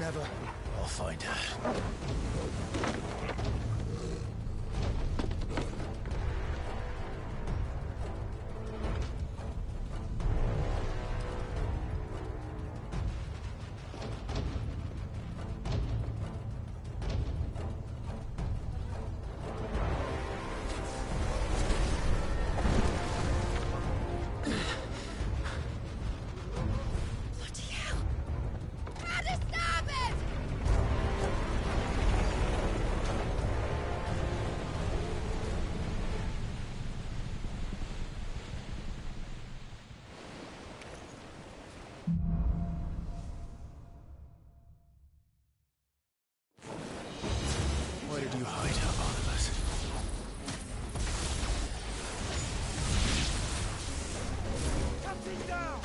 never. I'll find her. Where did you hide her, Barnabas? Cutting down!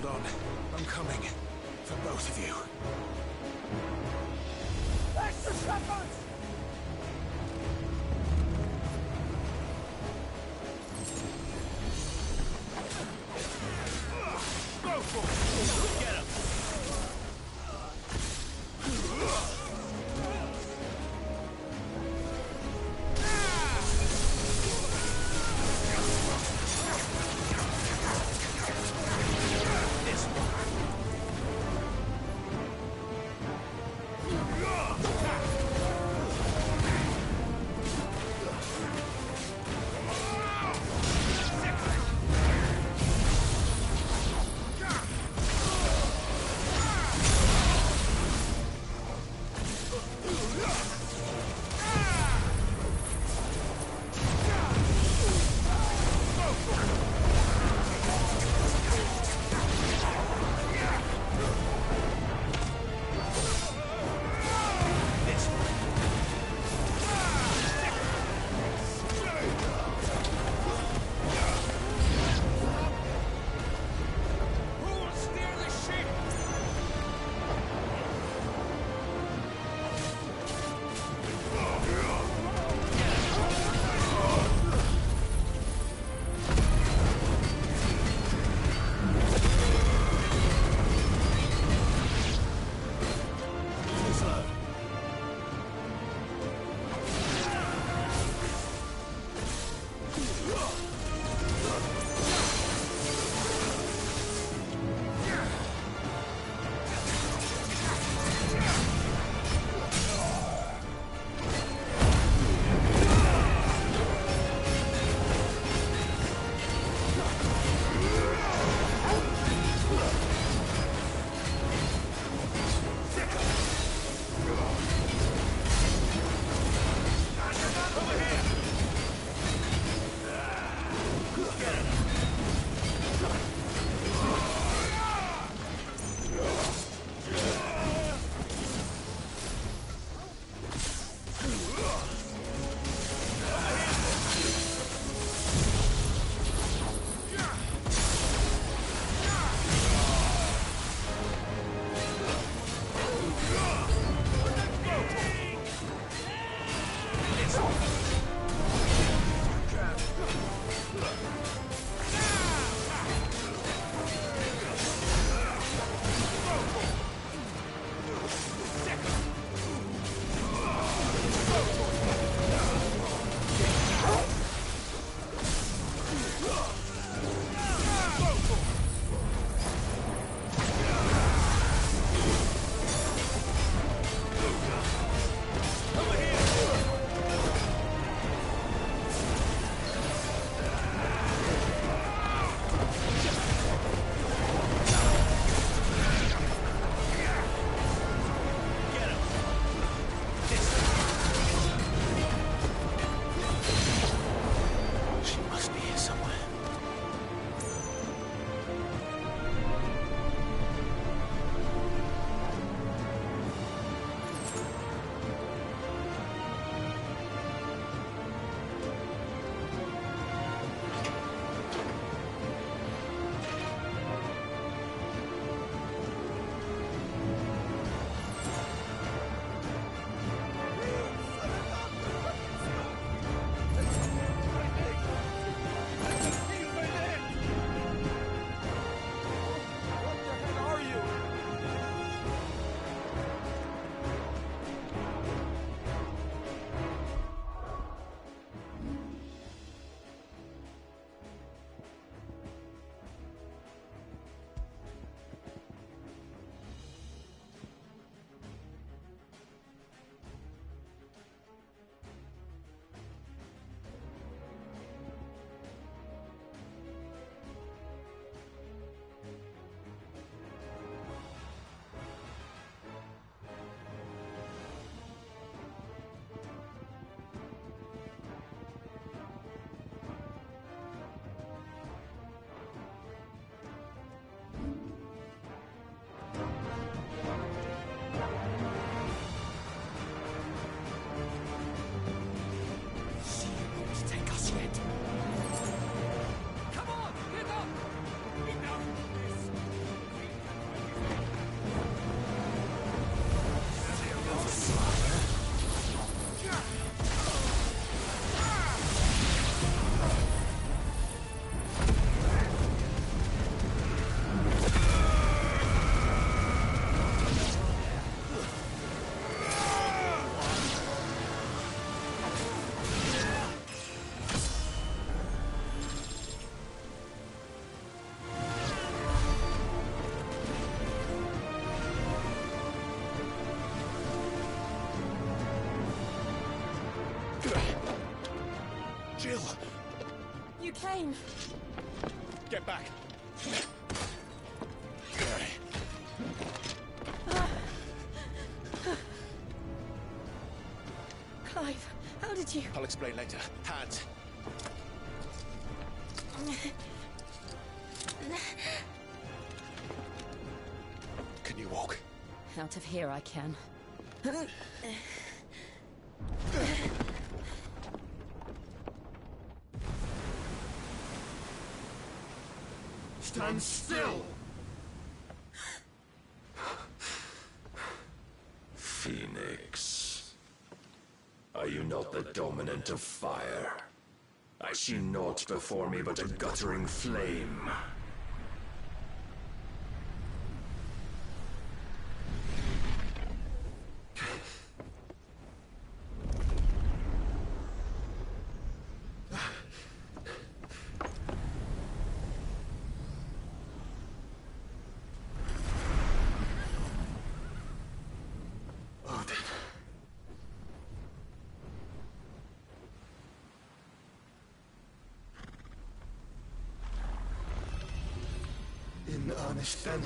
Hold on. I'm coming. For both of you. Extra shepherds! Go for it! Get him! You came. Get back! Clive, how did you... I'll explain later. Hands! Can you walk? Out of here I can. Stand still! Phoenix, are you not the dominant of fire? I see naught before me but a guttering flame. In earnest, then.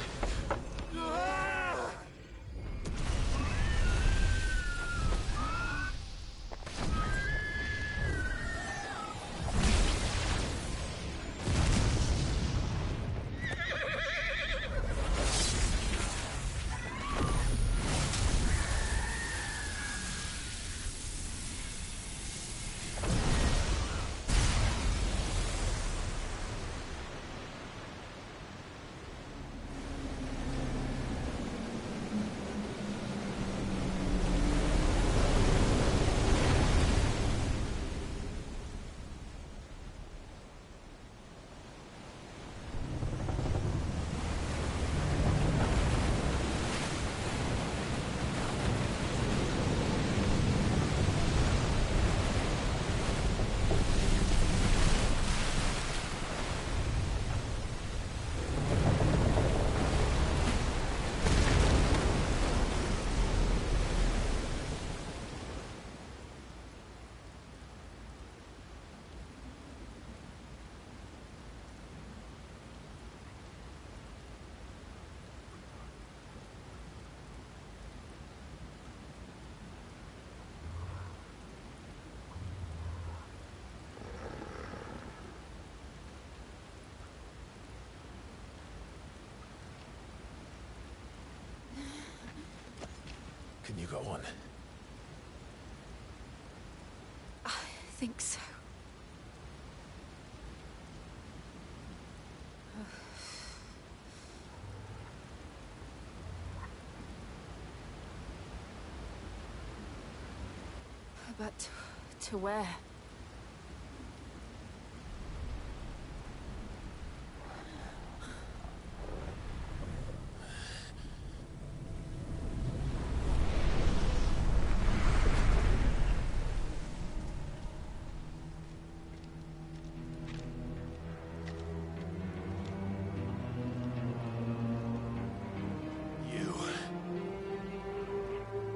Can you go on? I think so. But to where?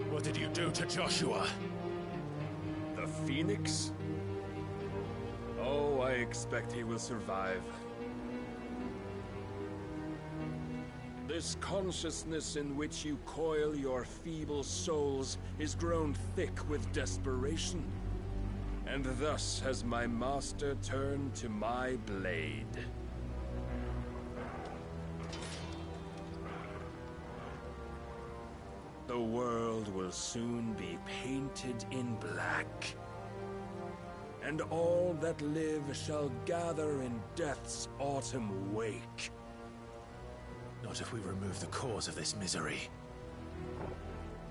What did you do to Joshua? The Phoenix? Oh, I expect he will survive. This consciousness in which you coil your feeble souls is grown thick with desperation. And thus has my master turned to my blade. The world will soon be painted in black. And all that live shall gather in death's autumn wake. Not if we remove the cause of this misery.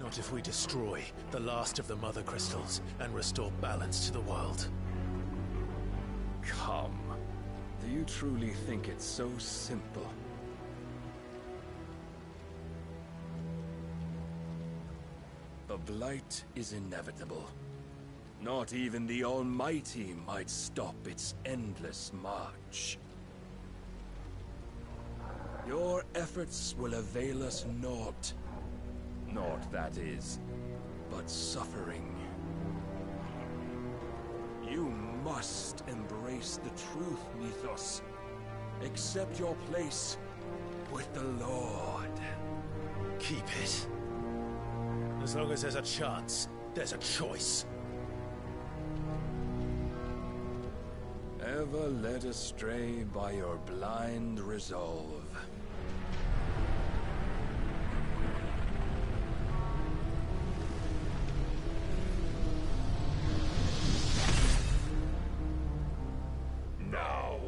Not if we destroy the last of the Mother Crystals and restore balance to the world. Come. Do you truly think it's so simple? The Blight is inevitable. Not even the Almighty might stop its endless march. Your efforts will avail us naught. Naught, that is, but suffering. You must embrace the truth, Mythos. Accept your place with the Lord. Keep it. As long as there's a chance, there's a choice. Ever led astray by your blind resolve. Now,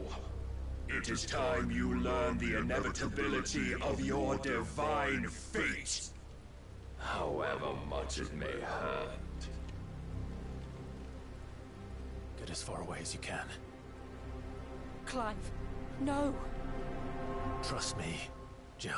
it is time you learn the inevitability of your divine fate. However much it may hurt. Get as far away as you can. Clive, no! Trust me, Jill.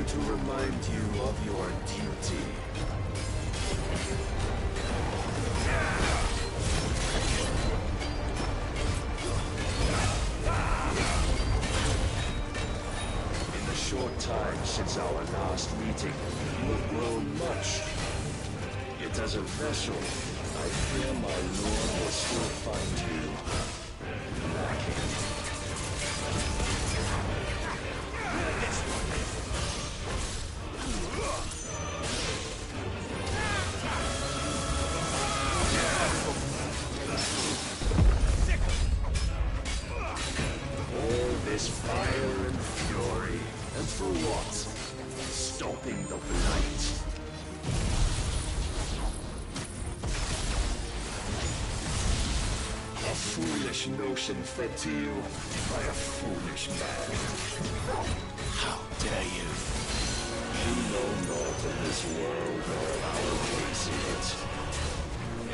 To remind you of your duty. In the short time since our last meeting, you have grown much. Yet as a vessel, I fear my lord will still find you lacking. This fire and fury, and for what? Stopping the blight. A foolish notion fed to you by a foolish man. How dare you? You know naught of this world or of our place in it.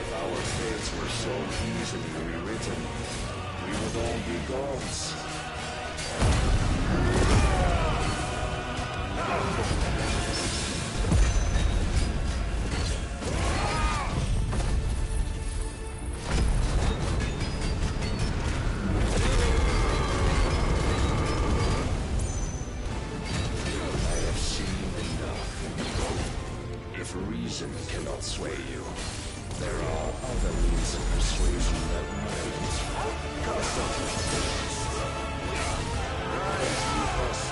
If our fates were so easily rewritten, we would all be gods. If reason cannot sway you, there are other means of persuasion that might. Rise, Mythos.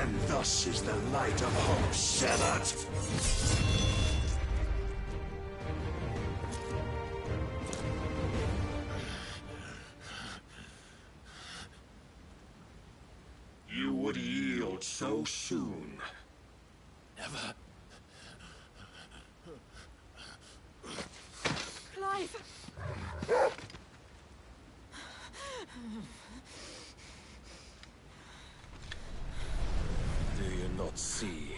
And thus is the light of hope severed. You would yield so soon. Never. Clive! Do you not see?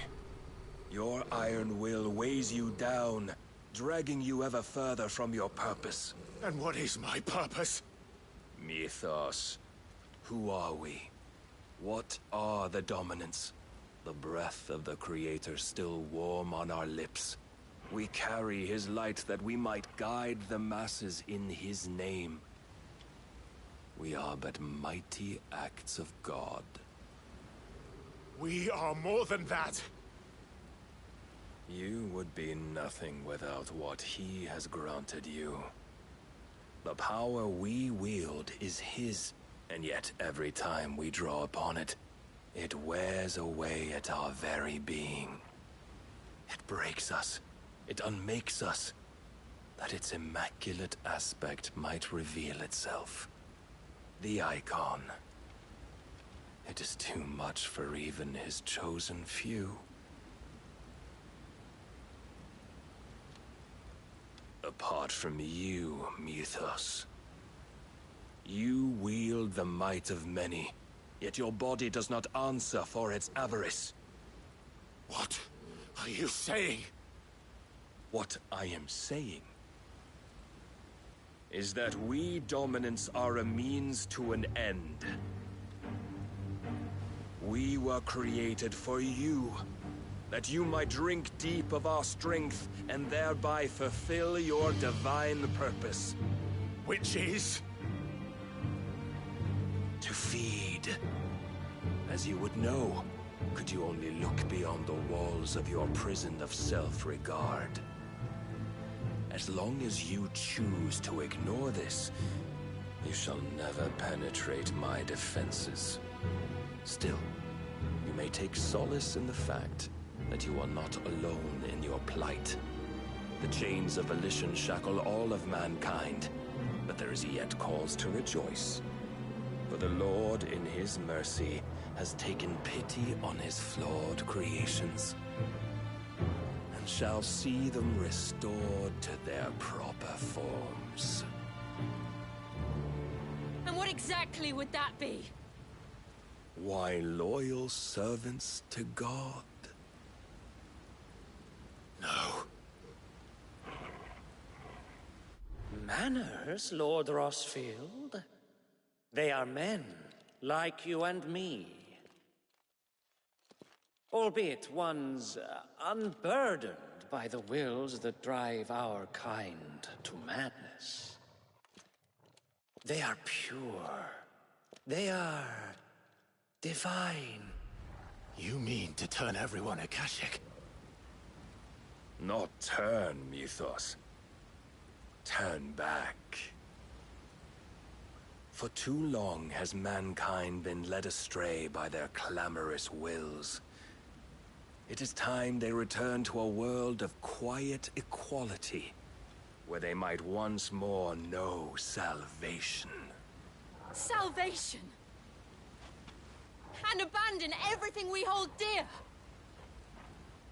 Your iron will weighs you down, dragging you ever further from your purpose. And what is my purpose? Mythos. Who are we? What are the dominants? The breath of the Creator still warm on our lips. We carry his light that we might guide the masses in his name. We are but mighty acts of God. We are more than that. You would be nothing without what he has granted you. The power we wield is his, and yet every time we draw upon it, it wears away at our very being. It breaks us. It unmakes us, that its immaculate aspect might reveal itself. The icon. It is too much for even his chosen few. Apart from you, Mythos, you wield the might of many, yet your body does not answer for its avarice. What are you saying? What I am saying is that we dominants are a means to an end. We were created for you, that you might drink deep of our strength and thereby fulfill your divine purpose. Which is? To feed. As you would know, could you only look beyond the walls of your prison of self-regard. As long as you choose to ignore this, you shall never penetrate my defenses. Still, you may take solace in the fact that you are not alone in your plight. The chains of volition shackle all of mankind, but there is yet cause to rejoice. For the Lord, in his mercy, has taken pity on his flawed creations, and shall see them restored to their proper forms. And what exactly would that be? Why, loyal servants to God. No. Manners, Lord Rossfield? They are men, like you and me. Albeit ones unburdened by the wills that drive our kind to madness. They are pure. They are divine. You mean to turn everyone Akashic? Not turn, Mythos. Turn back. For too long has mankind been led astray by their clamorous wills. It is time they return to a world of quiet equality, where they might once more know salvation. Salvation! And abandon everything we hold dear!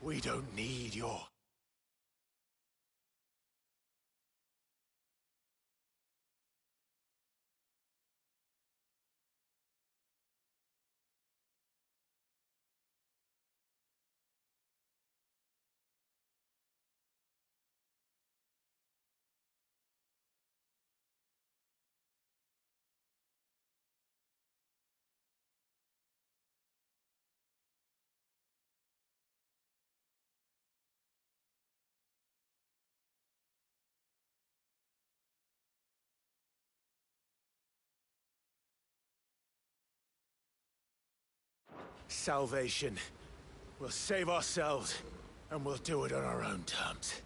We don't need your... Salvation. We'll save ourselves, and we'll do it on our own terms.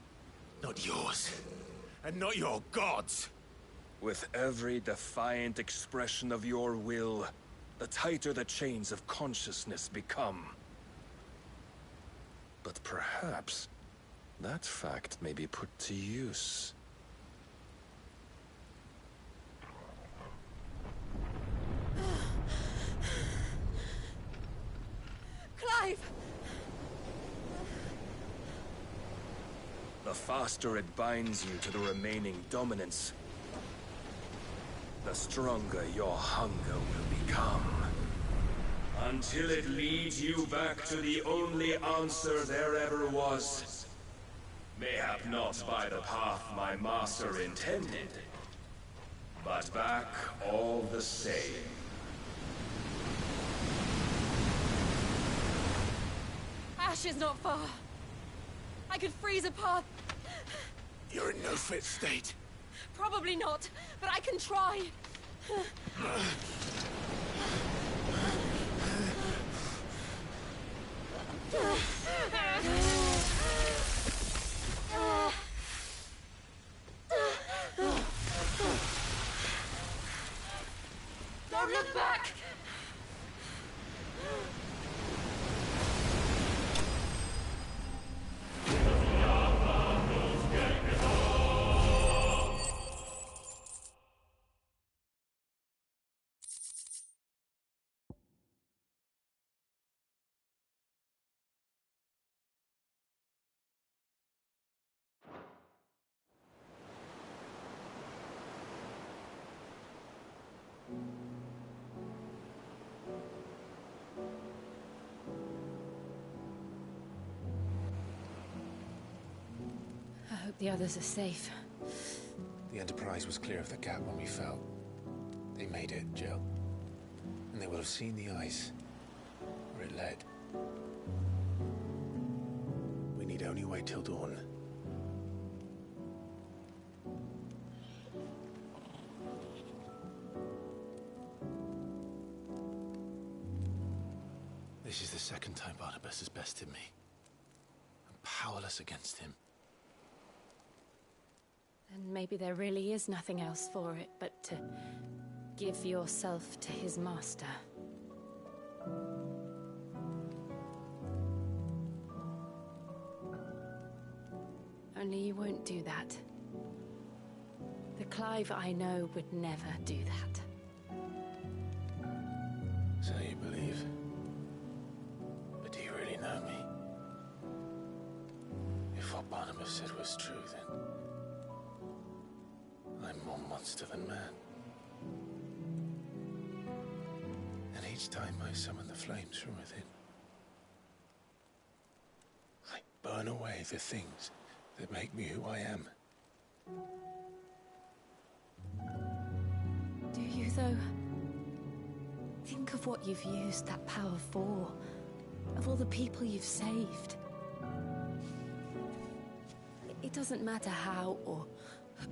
Not yours. And not your gods! With every defiant expression of your will, the tighter the chains of consciousness become. But perhaps that fact may be put to use. Clive! The faster it binds you to the remaining dominance, the stronger your hunger will become. Until it leads you back to the only answer there ever was. Mayhap not by the path my master intended, but back all the same. Ash is not far. I could freeze a path. You're in no fit state. Probably not, but I can try. Don't look back! I hope the others are safe. The Enterprise was clear of the gap when we fell. They made it, Jill. And they will have seen the ice, where it led. We need only wait till dawn. This is the second time Barnabas has bested me. I'm powerless against him. And maybe there really is nothing else for it but to give yourself to his master. Only you won't do that. The Clive I know would never do that. So you believe? But do you really know me? If what Barnabas said was true, then I'm more monster than man. And each time I summon the flames from within, I burn away the things that make me who I am. Do you, though? Think of what you've used that power for. Of all the people you've saved. It doesn't matter how or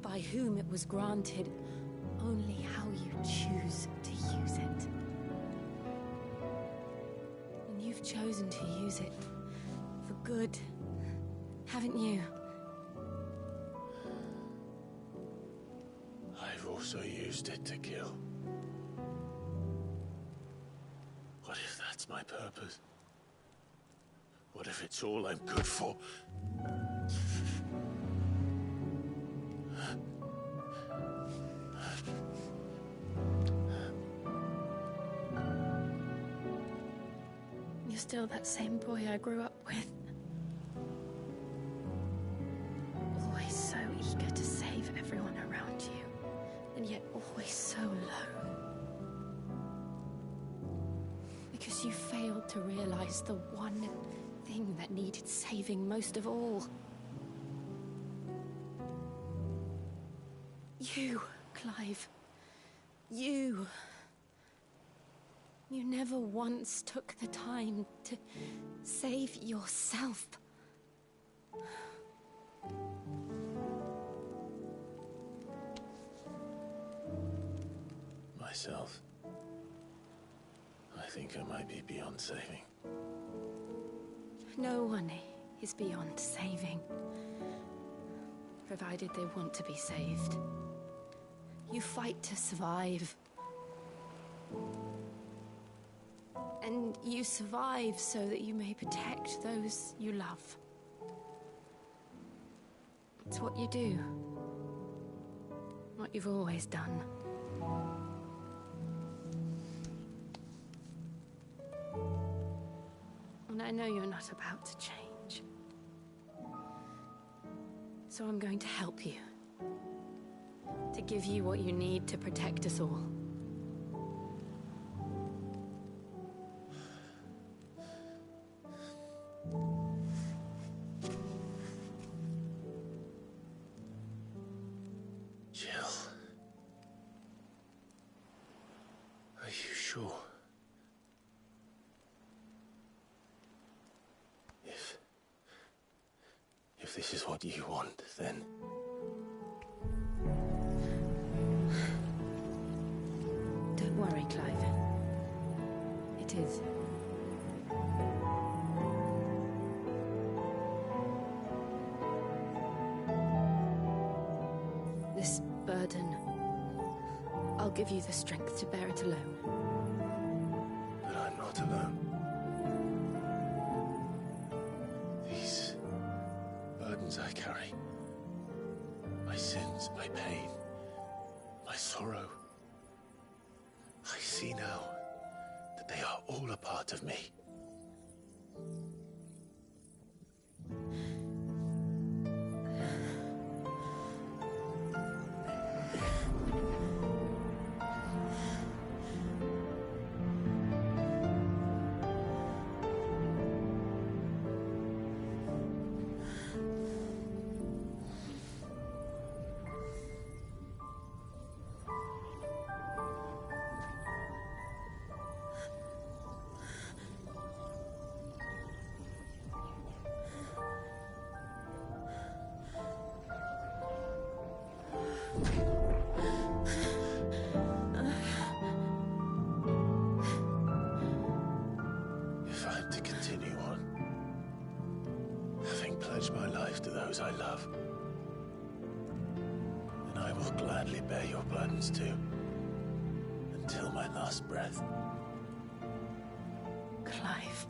by whom it was granted, only how you choose to use it. And you've chosen to use it for good, haven't you? I've also used it to kill. What if that's my purpose? What if it's all I'm good for? You're still that same boy I grew up with. Always so eager to save everyone around you, and yet always so low. Because you failed to realize the one thing that needed saving most of all. You, Clive. You. You never once took the time to save yourself. Myself? I think I might be beyond saving. No one is beyond saving. Provided they want to be saved. You fight to survive. And you survive so that you may protect those you love. It's what you do. What you've always done. And I know you're not about to change. So I'm going to help you. To give you what you need to protect us all. Jill. Are you sure? If this is what you want, then... Don't worry, Clive. It is. This burden... I'll give you the strength to bear it alone. But I'm not alone. These burdens I carry, my sins, my pain, my sorrow, I see now that they are all a part of me. If I'm to continue on, having pledged my life to those I love, then I will gladly bear your burdens too, until my last breath. Clive.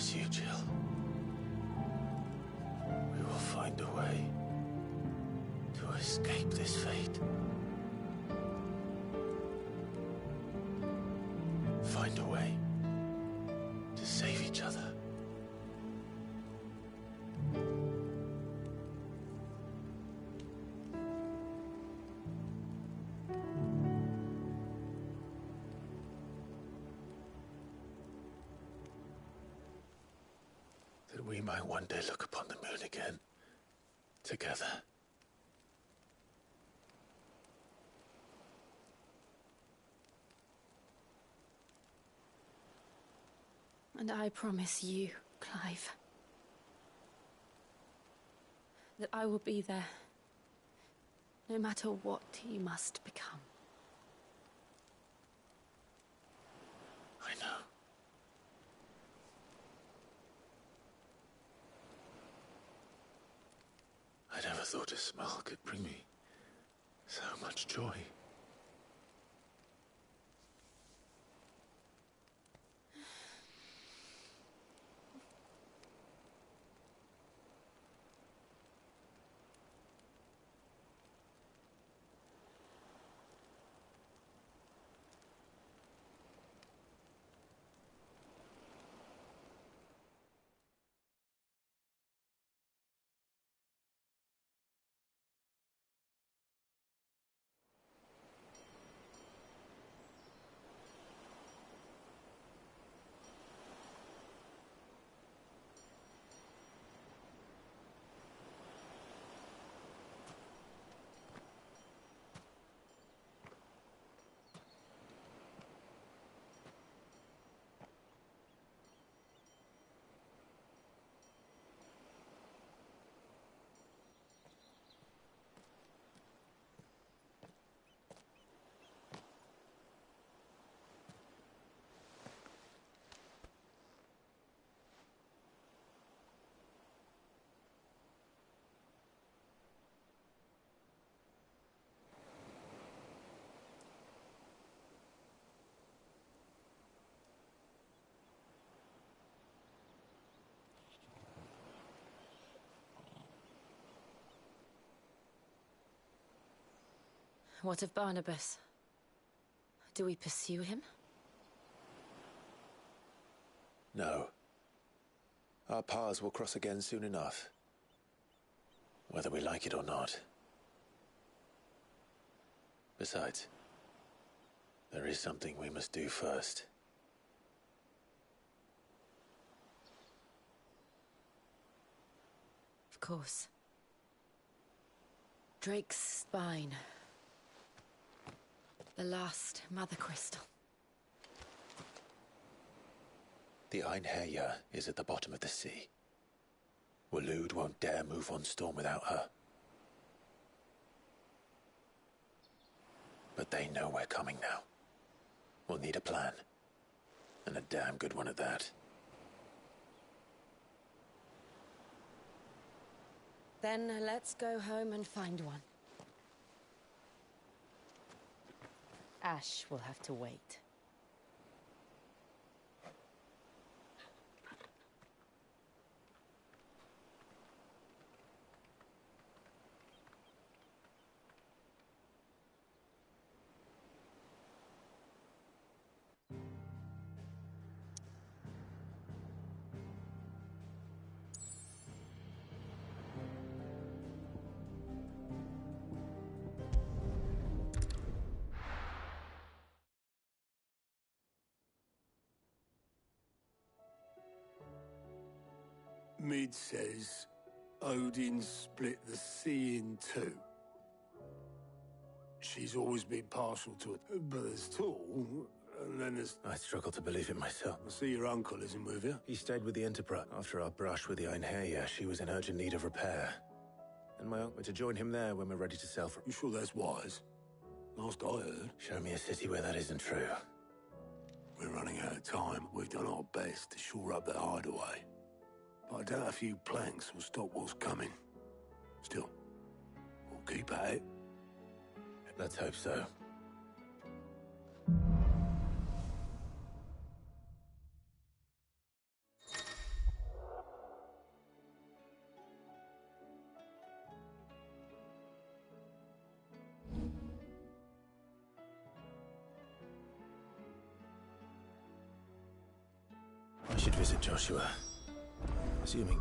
promise you, Jill, we will find a way to escape this fate. Find a way to save each other. That we might one day look upon the moon again, together. And I promise you, Clive, that I will be there, no matter what you must become. I know. I never thought a smile could bring me so much joy. What of Barnabas? Do we pursue him? No. Our paths will cross again soon enough. Whether we like it or not. Besides, there is something we must do first. Of course. Drake's spine. The last Mother Crystal. The Einherjar is at the bottom of the sea. Waloed won't dare move on Storm without her. But they know we're coming now. We'll need a plan. And a damn good one at that. Then let's go home and find one. Ash will have to wait. Mid says Odin split the sea in two. She's always been partial to it, but there's tall, and then there's... I struggle to believe it myself. I see your uncle isn't with you. He stayed with the Enterprise. After our brush with the Einherjar, she was in urgent need of repair. And my uncle to join him there when we're ready to sail for... You sure that's wise? Last I heard. Show me a city where that isn't true. We're running out of time. We've done our best to shore up that hideaway. But I doubt a few planks will stop what's coming. Still, we'll keep at it. Let's hope so. should visit Joshua. Assuming...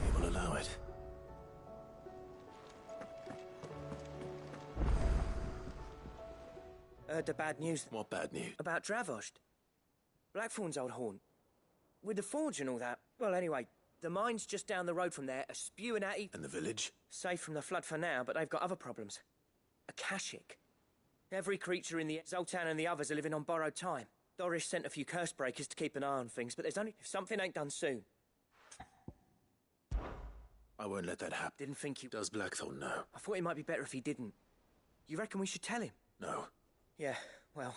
He will allow it. Heard the bad news What bad news? about Dravost. Blackthorn's old haunt. With the forge and all that. Well, anyway, the mines just down the road from there are spewing at you. And the village? Safe from the flood for now, but they've got other problems. Akashic. Every creature in the Zoltan and the others are living on borrowed time. Doris sent a few curse breakers to keep an eye on things, but there's only if something ain't done soon. I won't let that happen. Didn't think you... Does Blackthorn know? I thought it might be better if he didn't. You reckon we should tell him? No. Yeah, well...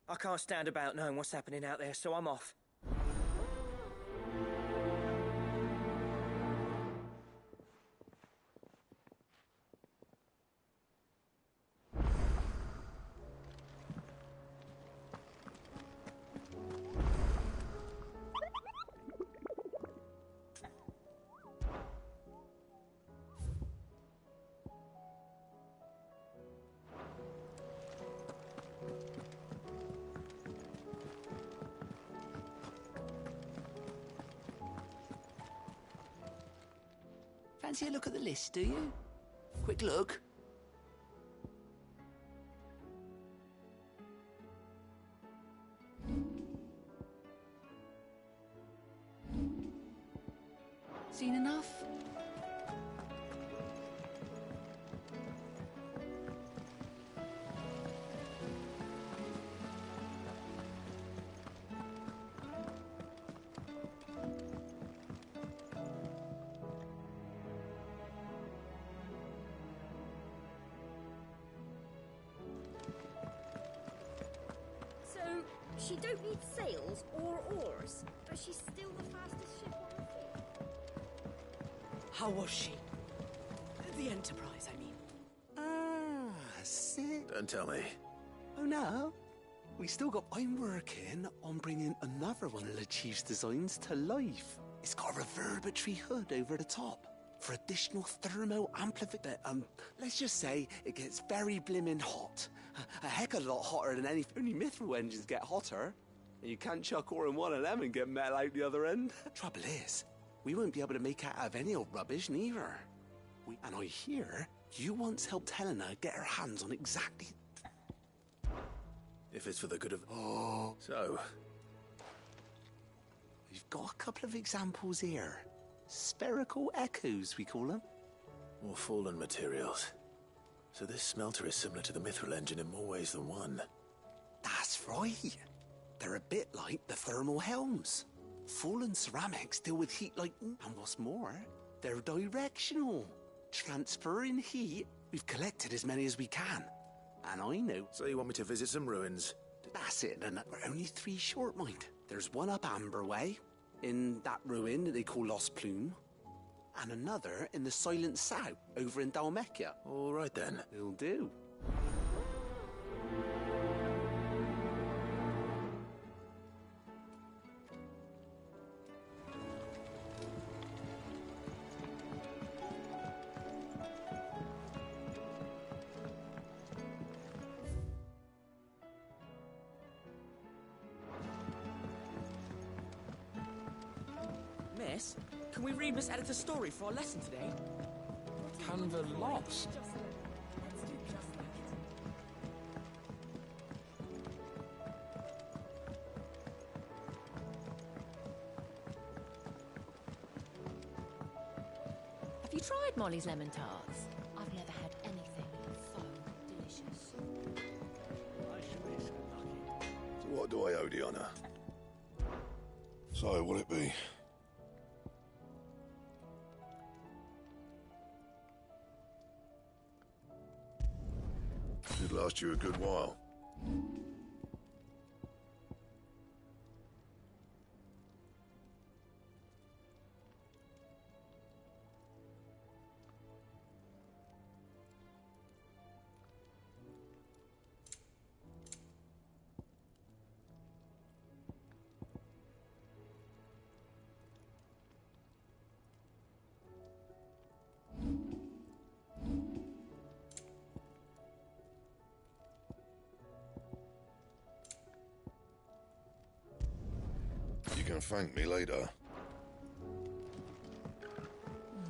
I can't stand about knowing what's happening out there, so I'm off. Fancy a look at the list, do you? Quick look. Seen enough? She don't need sails or oars, but she's still the fastest ship on the sea. How was she? The Enterprise, I mean. Ah, sick. Don't tell me. Oh no. We still got... I'm working on bringing another one of the Chief's designs to life. It's got a reverberatory hood over the top for additional thermo amplification. Let's just say it gets very blimmin' hot. A heck of a lot hotter than only Mithril engines get hotter. And you can't chuck ore in one of them and get metal out the other end. Trouble is, we won't be able to make out of any old rubbish neither. And I hear you once helped Helena get her hands on exactly... If it's for the good of... Oh. So? We've got a couple of examples here. Spherical echoes, we call them. More fallen materials. So this smelter is similar to the Mithril engine in more ways than one. That's right. They're a bit like the thermal helms. Fallen ceramics deal with heat like... And what's more, they're directional. Transferring heat. We've collected as many as we can. And I know... So you want me to visit some ruins? That's it, and we're only 3 short, mind. There's one up Amber Way, in that ruin that they call Lost Plume. And another in the Silent South, over in Dalmekia. All right, then. It'll do. Miss, can we read Miss Editor's story for our lesson today? Canva lost. Let's do just that. tried Molly's lemon tarts? I've never had anything so delicious. I should be so lucky. So what do I owe the honour? So, what'll it be? Should last you a good while. You can thank me later.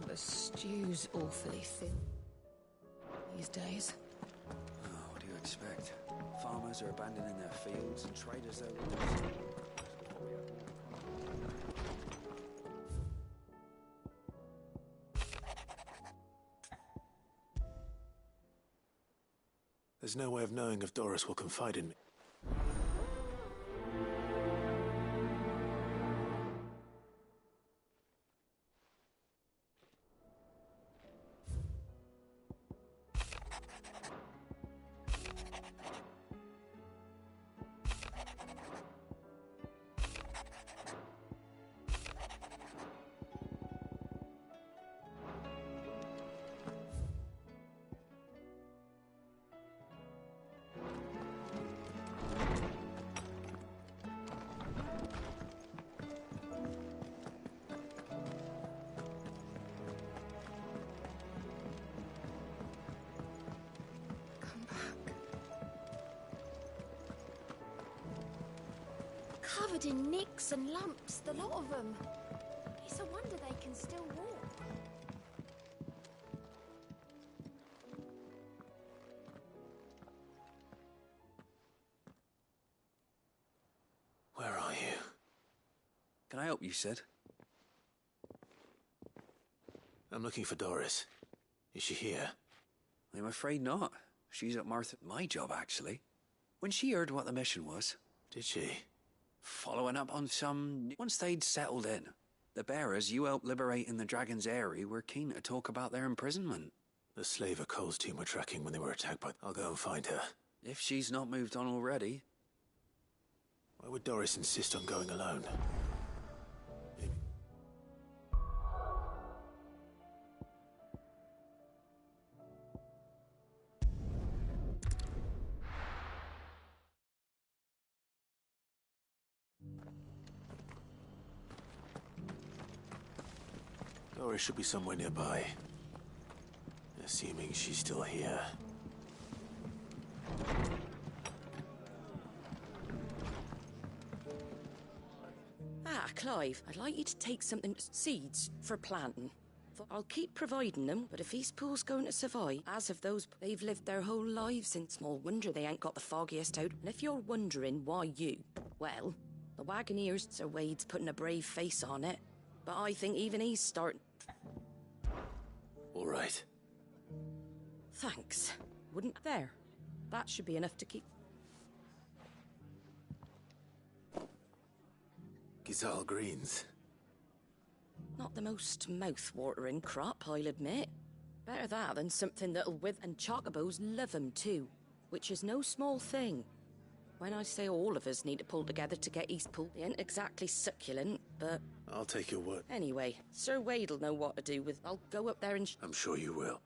The stew's awfully thin these days. Oh, what do you expect? Farmers are abandoning their fields and traders their roots. There's no way of knowing if Doris will confide in me. Covered in nicks and lumps, the lot of them. It's a wonder they can still walk. Where are you? Can I help you, Sid? I'm looking for Doris. Is she here? I'm afraid not. She's at Martha. My job, actually. When she heard what the mission was... Did she? Following up on some... Once they'd settled in, the bearers you helped liberate in the Dragon's Eyrie were keen to talk about their imprisonment. The slaver Cole's team were tracking when they were attacked by... I'll go and find her. If she's not moved on already. Why would Doris insist on going alone? Doris should be somewhere nearby. Assuming she's still here. Ah, Clive, I'd like you to take something... seeds for planting. I'll keep providing them, but if these pools going to survive, as of those, they've lived their whole lives in small wonder they ain't got the foggiest out. And if you're wondering why you, well, the Wagoneers, Sir Wade's putting a brave face on it. But I think even he's starting... All right. Thanks. Wouldn't... There. That should be enough to keep... Gizal greens. Not the most mouth-watering crop, I'll admit. Better that than something that'll with... And chocobos love them too, which is no small thing. When I say all of us need to pull together to get Eastpool, they ain't exactly succulent, but... I'll take your word. Anyway, Sir Wade'll know what to do with... I'll go up there and... I'm sure you will.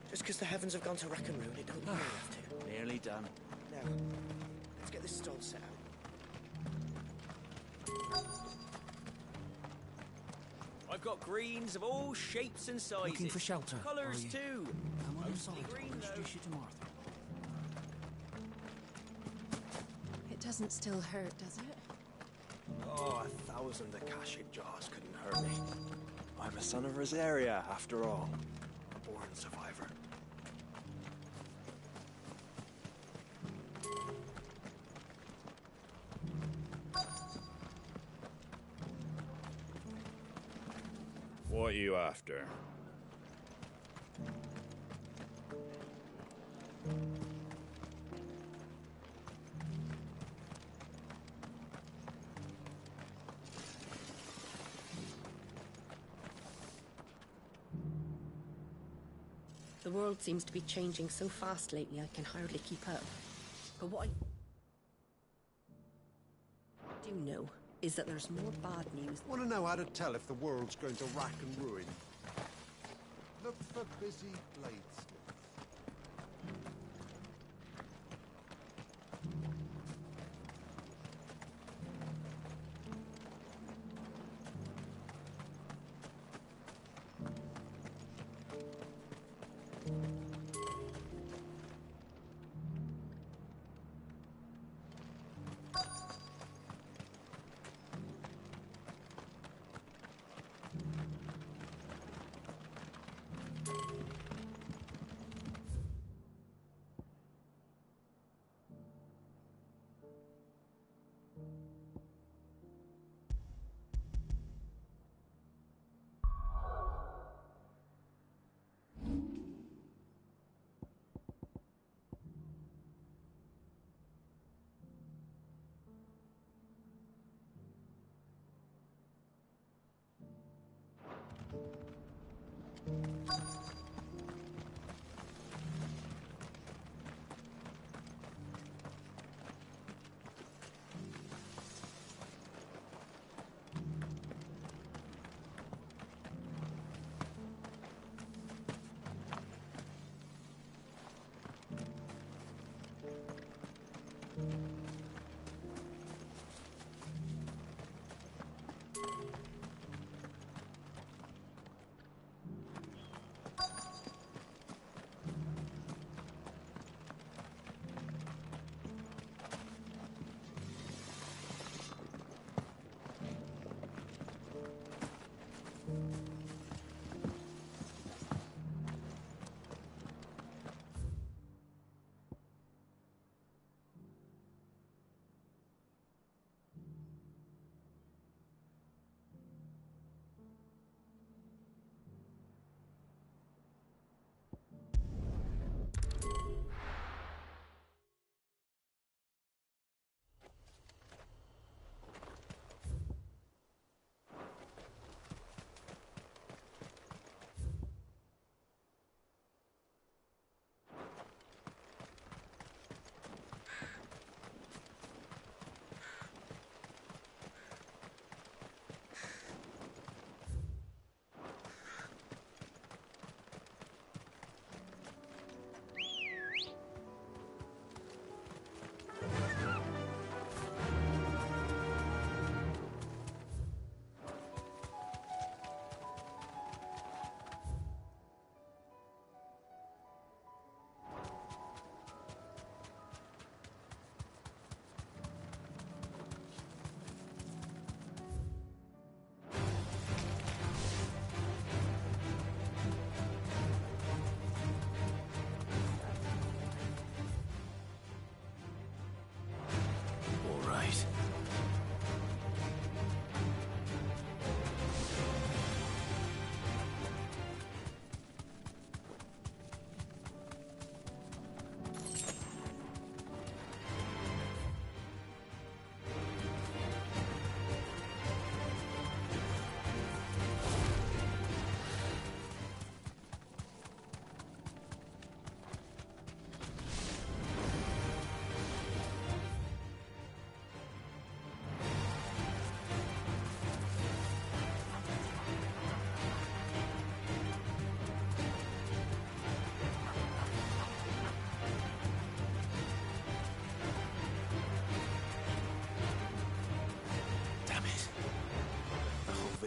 Just because the heavens have gone to rack and ruin, it don't mean we have to. Nearly done. Now, let's get this stall set out. I've got greens of all shapes and sizes. Looking for shelter, Colours are you? too. Come on Mostly inside. green, I'll though. introduce you to Martha. It doesn't still hurt, does it? Oh, 1,000 Akashic jars couldn't hurt me. I'm a son of Rosaria, after all. A born survivor. What are you after? The world seems to be changing so fast lately, I can hardly keep up. But what I do know is that there's more bad news. Want to know how to tell if the world's going to rack and ruin? Look for busy bladesmiths.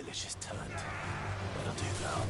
village is turned. That'll do now.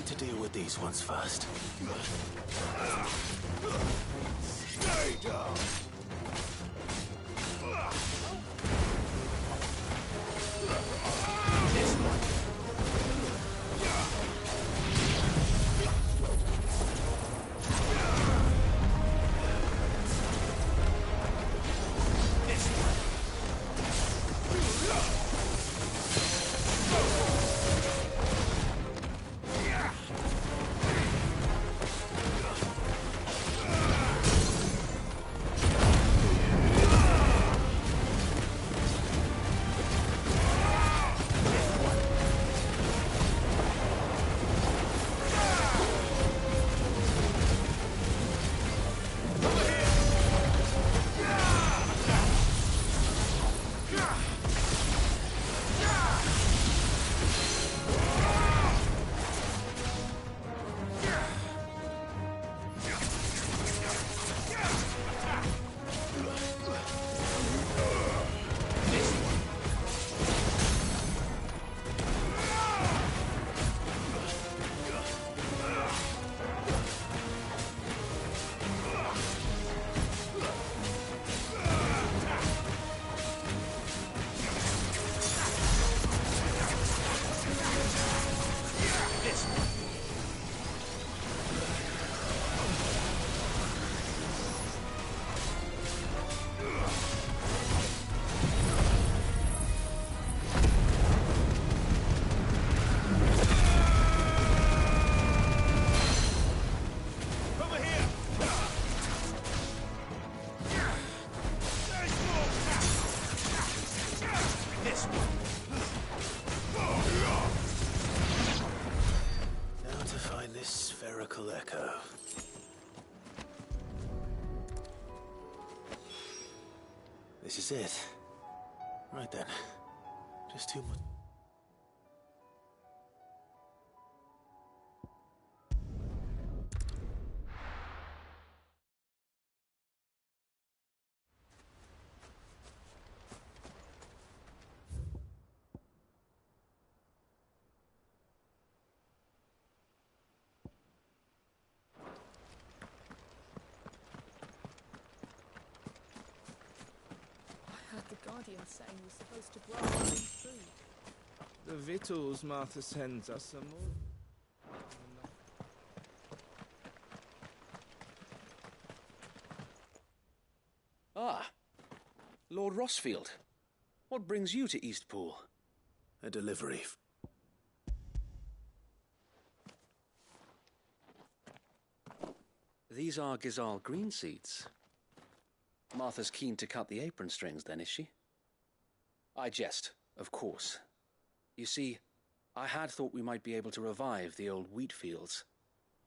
To deal with these ones first. Stay down! This is it. Right then. Just 2 more. The Guardian saying we're supposed to grow our own food. The victuals Martha sends us are more... Ah, Lord Rossfield. What brings you to Eastpool? A delivery. These are Gizal green seeds. Martha's keen to cut the apron strings, then, is she? I jest, of course. You see, I had thought we might be able to revive the old wheat fields,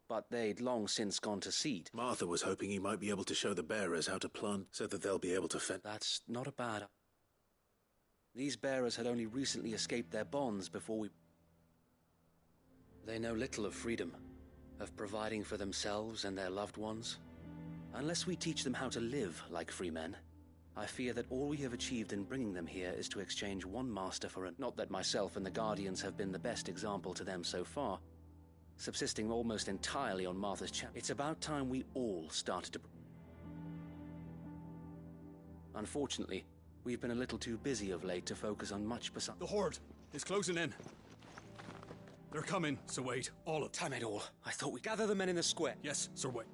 but they'd long since gone to seed. Martha was hoping you might be able to show the bearers how to plant so that they'll be able to fend. That's not a bad... These bearers had only recently escaped their bonds before we... They know little of freedom, of providing for themselves and their loved ones. Unless we teach them how to live like free men, I fear that all we have achieved in bringing them here is to exchange one master for another. Not that myself and the Guardians have been the best example to them so far, subsisting almost entirely on Martha's It's about time we all started to... Unfortunately, we've been a little too busy of late to focus on much besides... The Horde is closing in. They're coming, Sir Wade. All of them. Damn it all. I thought we'd gather the men in the square. Yes, Sir Wade.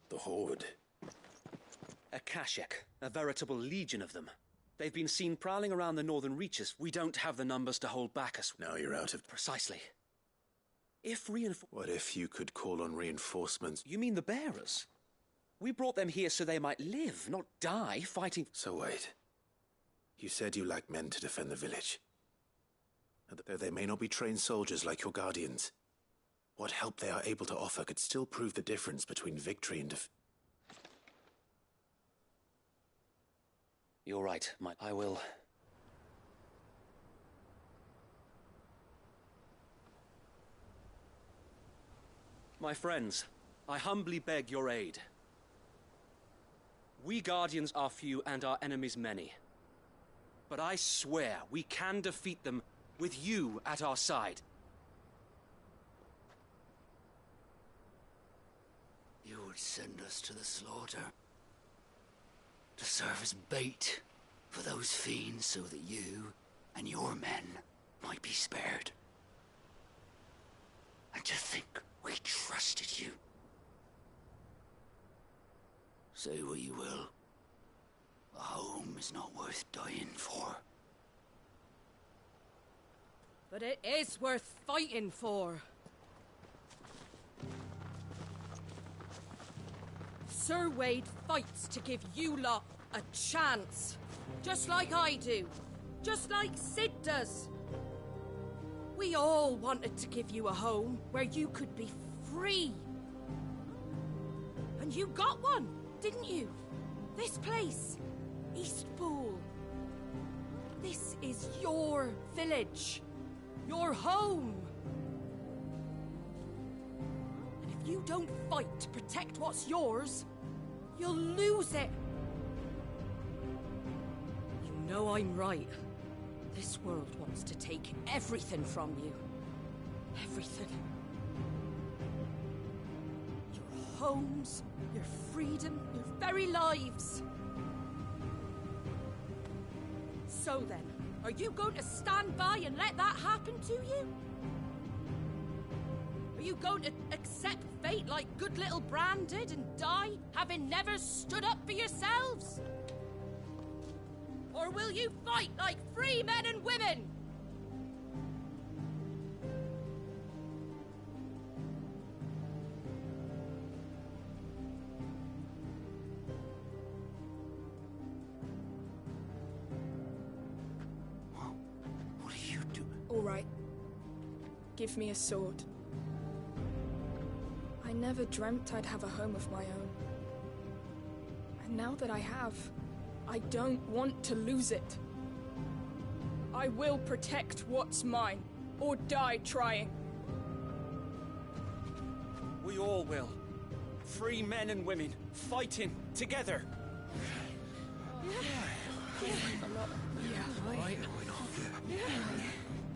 The Horde. A Kashek, a veritable legion of them. They've been seen prowling around the northern reaches. We don't have the numbers to hold back us. Now you're out of... Precisely. If What if you could call on reinforcements? You mean the bearers? We brought them here so they might live, not die, fighting... So wait. You said you lacked men to defend the village. Though they may not be trained soldiers like your Guardians, what help they are able to offer could still prove the difference between victory and You're right, I will... My friends, I humbly beg your aid. We Guardians are few and our enemies many. But I swear we can defeat them with you at our side. You would send us to the slaughter. To serve as bait for those fiends so that you and your men might be spared. And to think we trusted you. Say what you will. A home is not worth dying for. But it is worth fighting for. Sir Wade fights to give you lot a chance. Just like I do. Just like Sid does. We all wanted to give you a home where you could be free. And you got one, didn't you? This place, Eastpool. This is your village. Your home. And if you don't fight to protect what's yours, you'll lose it. You know I'm right. This world wants to take everything from you. Everything. Your homes, your freedom, your very lives. So then, are you going to stand by and let that happen to you? Are you going to accept fate like good little Bran did and die, having never stood up for yourselves? Or will you fight like free men and women? What are you doing? All right. Give me a sword. I never dreamt I'd have a home of my own. And now that I have, I don't want to lose it. I will protect what's mine, or die trying. We all will. Free men and women, fighting together.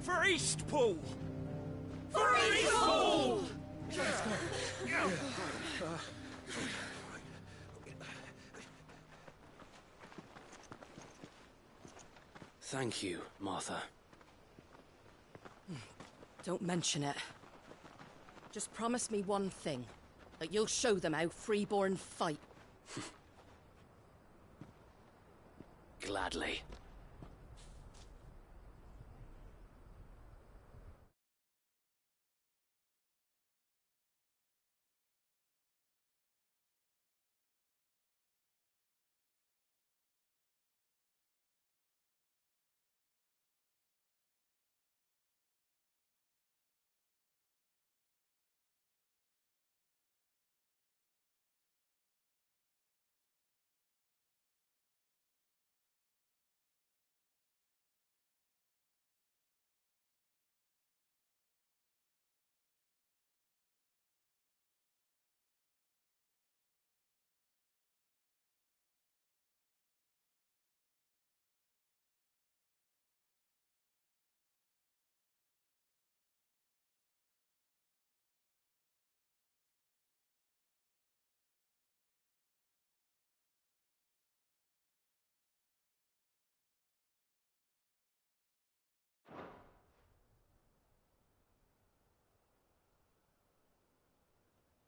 For Eastpool! For Eastpool! Thank you, Martha. Don't mention it. Just promise me one thing. That you'll show them how freeborn fight. Gladly.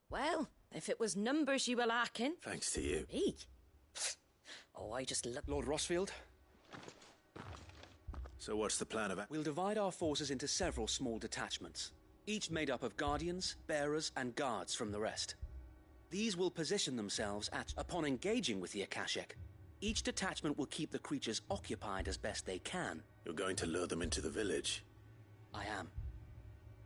Well, if it was numbers you were lacking... Thanks to you. Me? Oh, I just love... Lord Rossfield? So what's the plan of... We'll divide our forces into several small detachments, each made up of guardians, bearers, and guards from the rest. These will position themselves upon engaging with the Akashic. Each detachment will keep the creatures occupied as best they can. You're going to lure them into the village? I am.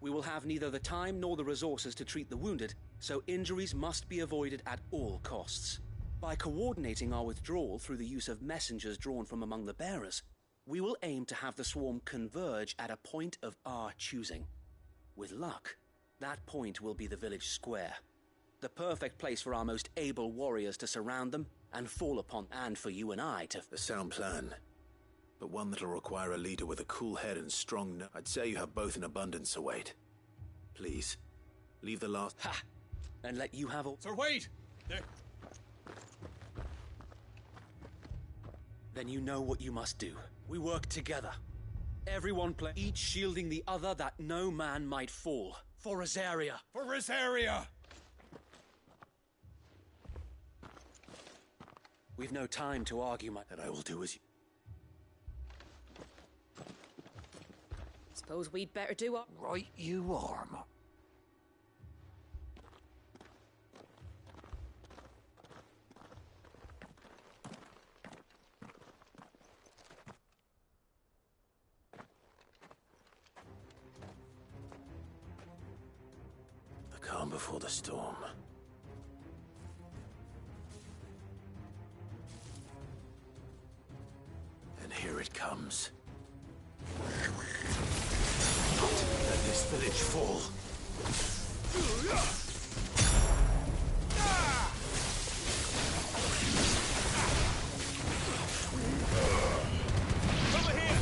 We will have neither the time nor the resources to treat the wounded, so injuries must be avoided at all costs. By coordinating our withdrawal through the use of messengers drawn from among the bearers, we will aim to have the swarm converge at a point of our choosing. With luck, that point will be the village square. The perfect place for our most able warriors to surround them and fall upon, and for you and I to... A sound plan, but one that'll require a leader with a cool head and strong I'd say you have both in abundance, Sir Wade. Please, leave the last... Ha! And let you have all... Sir Wade! There... Then you know what you must do. We work together. Everyone play, each shielding the other that no man might fall. For Rosaria! For Rosaria! We've no time to argue, Then I will do as you... Suppose we'd better do what... Right you are, Ma. The calm before the storm. And here it comes. Let this village fall. Over here!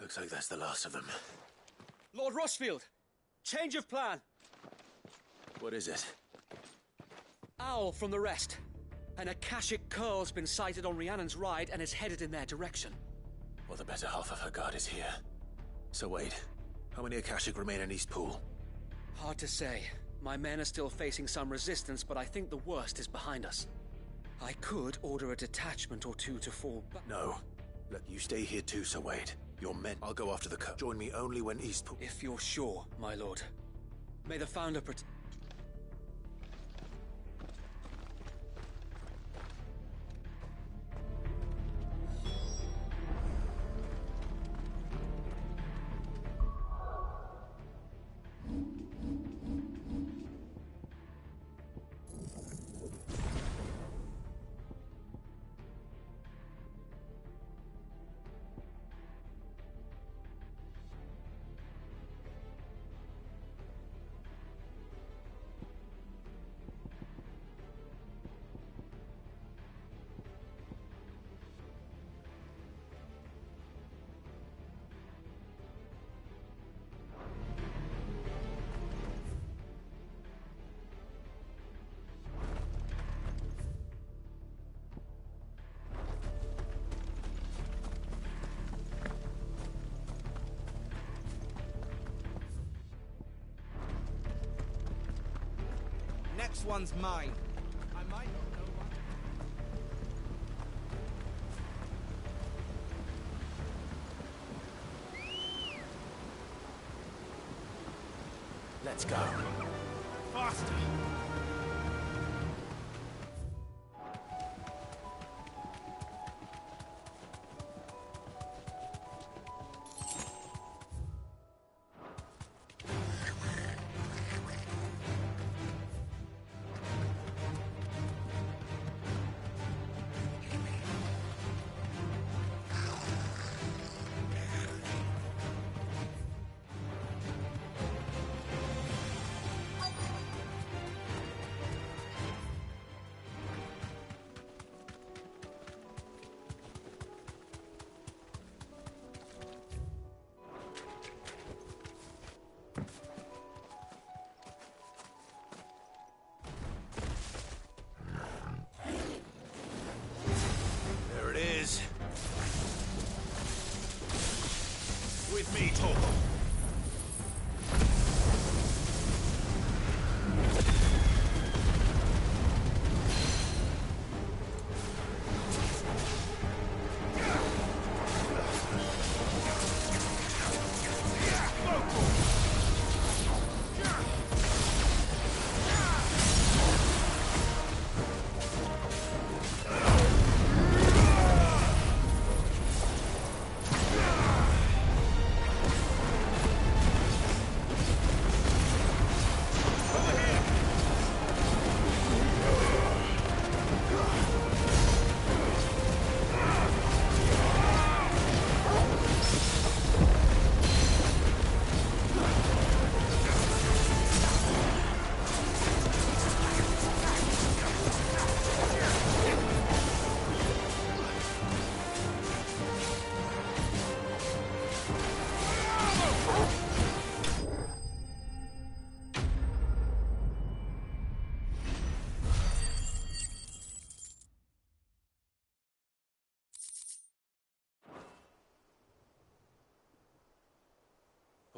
Looks like that's the last of them. Lord Rossfield! Change of plan! What is it? Owl from the rest. An Akashic curl's been sighted on Rhiannon's ride and is headed in their direction. Well, the better half of her guard is here. So wait, how many Akashic remain in East Pool? Hard to say. My men are still facing some resistance, but I think the worst is behind us. I could order a detachment or two to fall back. No. Look, you stay here too, Sir Wade. Your men, I'll go after the cur. Join me only when East Pool... If you're sure, my lord. May the Founder protect... Next one's mine. I might not know what... Let's go. Faster! There it is. With me, Torgal.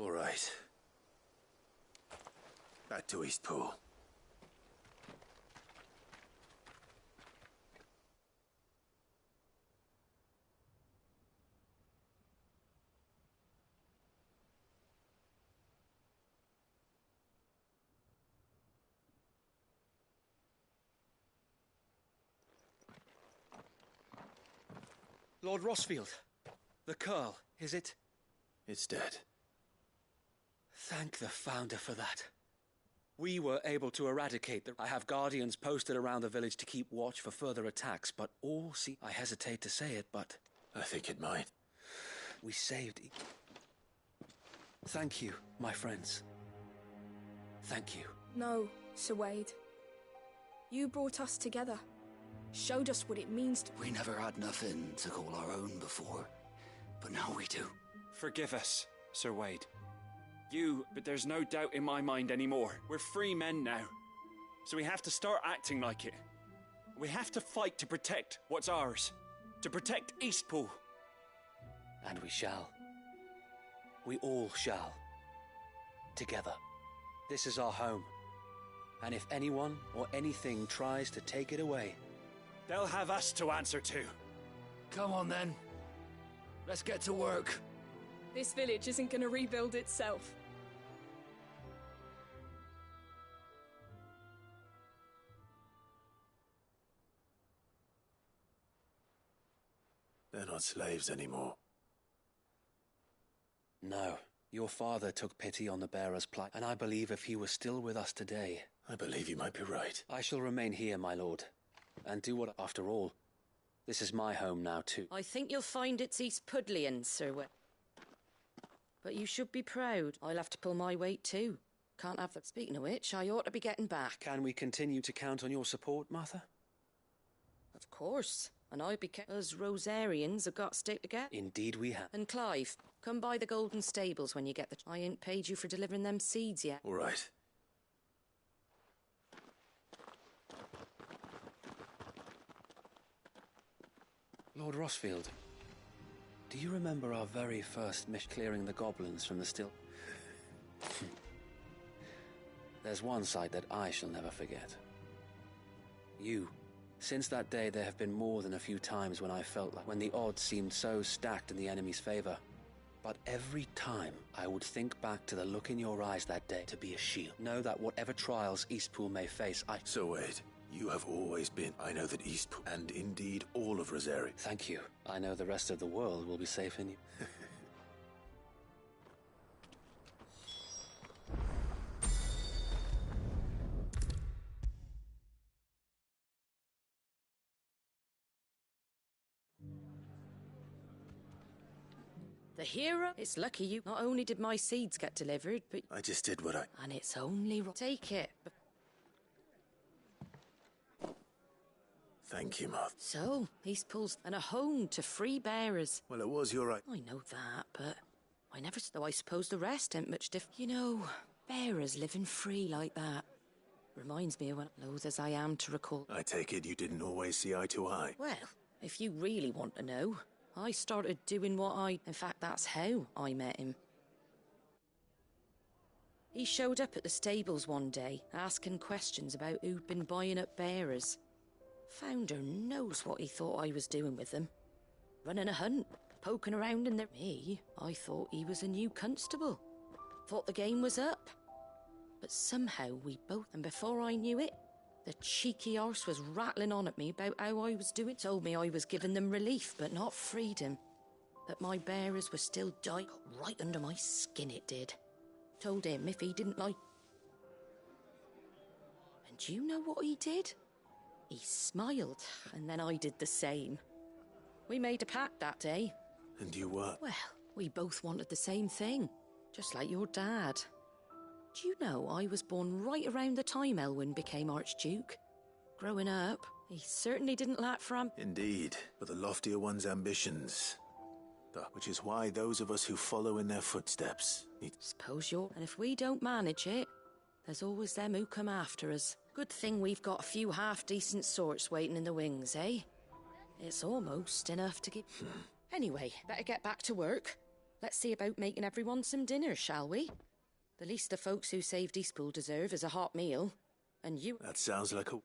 All right. Back to East Pool. Lord Rossfield, the Curl, is it? It's dead. Thank the Founder for that. We were able to eradicate the... I have guardians posted around the village to keep watch for further attacks, but all see... I hesitate to say it, but... I think it might. We saved... Thank you, my friends. Thank you. No, Sir Wade. You brought us together. Showed us what it means to... We never had nothing to call our own before, but now we do. Forgive us, Sir Wade. But there's no doubt in my mind anymore. We're free men now. So we have to start acting like it. We have to fight to protect what's ours. To protect Eastpool. And we shall. We all shall. Together. This is our home. And if anyone or anything tries to take it away, they'll have us to answer to. Come on then. Let's get to work. This village isn't gonna rebuild itself. They're not slaves anymore. No. Your father took pity on the bearer's plight, and I believe if he was still with us today... I believe you might be right. I shall remain here, my lord, and do what... After all, this is my home now, too. I think you'll find it's East Pudlian, Sir Wade. But you should be proud. I'll have to pull my weight, too. Can't have that. Speaking of which, I ought to be getting back. Can we continue to count on your support, Martha? Of course. And I'd be us Rosarians have got to stick together. Indeed we have. And Clive, come by the Golden Stables when you get the... I ain't paid you for delivering them seeds yet. All right. Lord Rossfield, do you remember our very first mission clearing the goblins from the still... There's one sight that I shall never forget. You. Since that day, there have been more than a few times when I felt like when the odds seemed so stacked in the enemy's favor. But every time, I would think back to the look in your eyes that day to be a shield. Know that whatever trials Eastpool may face, So Wade, you have always been... I know that Eastpool, and indeed all of Rosaria... Thank you. I know the rest of the world will be safe in you. The hero? It's lucky you... Not only did my seeds get delivered, but... I just did what I... And it's only... Take it. Thank you, Martha. So, Eastpool's... And a home to free bearers. Well, it was your right. I know that, but... I never... Though I suppose the rest ain't much different. You know, bearers living free like that. Reminds me of when... Loath as I am to recall... I take it you didn't always see eye to eye. Well, if you really want to know... I started doing what In fact, that's how I met him. He showed up at the stables one day, asking questions about who'd been buying up bearers. Founder knows what he thought I was doing with them. Running a hunt, poking around in their... Me, I thought he was a new constable. Thought the game was up. But somehow we both... And before I knew it, the cheeky arse was rattling on at me about how I was doing. Told me I was giving them relief, but not freedom. That my bearers were still dying. Right under my skin it did. Told him if he didn't like... And do you know what he did? He smiled, and then I did the same. We made a pact that day. And you what? Well, we both wanted the same thing. Just like your dad. Do you know I was born right around the time Elwyn became Archduke? Growing up, he certainly didn't lack for Indeed, but the loftier one's ambitions. Which is why those of us who follow in their footsteps need... Suppose you're... And if we don't manage it, there's always them who come after us. Good thing we've got a few half-decent sorts waiting in the wings, eh? It's almost enough to give... Anyway, better get back to work. Let's see about making everyone some dinner, shall we? The least the folks who saved Eastpool deserve is a hot meal. And you... That sounds like a...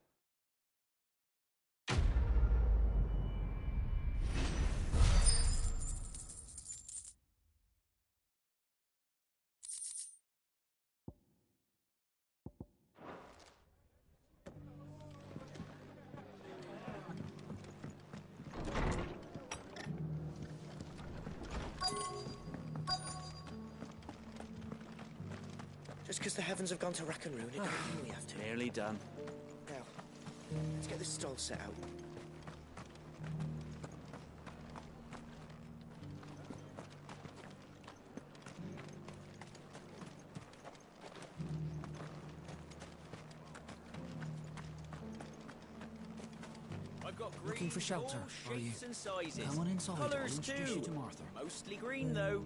Just because the heavens have gone to rack and ruin, it doesn't mean we have to. Nearly done. Now, let's get this stall set out. I've got green, Looking for shelter, all are you? shapes and sizes. Come on inside, I'll Colours introduce too. you to Martha. Mostly green though.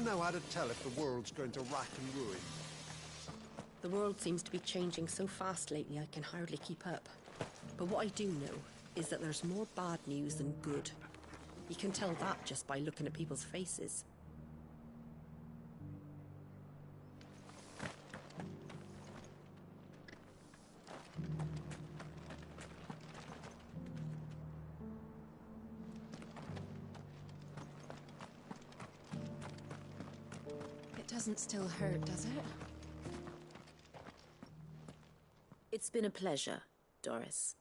don't know how to tell if the world's going to rack and ruin. The world seems to be changing so fast lately I can hardly keep up. But what I do know is that there's more bad news than good. You can tell that just by looking at people's faces. It doesn't still hurt, does it? It's been a pleasure, Doris.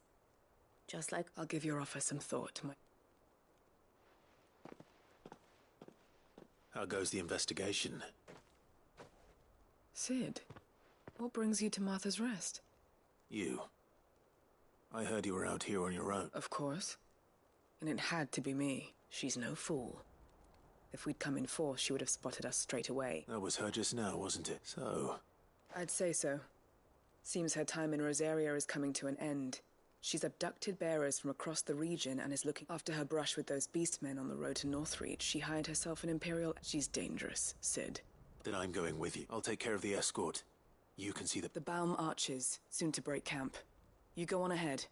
Just like... I'll give your offer some thought, my... How goes the investigation? Sid, what brings you to Martha's Rest? You. I heard you were out here on your own. Of course. And it had to be me. She's no fool. If we'd come in force, she would have spotted us straight away. That was her just now, wasn't it? So... I'd say so. Seems her time in Rosaria is coming to an end. She's abducted bearers from across the region and is looking after her brush with those beastmen on the road to Northreach. She hired herself an Imperial... She's dangerous, Sid. Then I'm going with you. I'll take care of the escort. You can see the... The Baum Archers, soon to break camp. You go on ahead.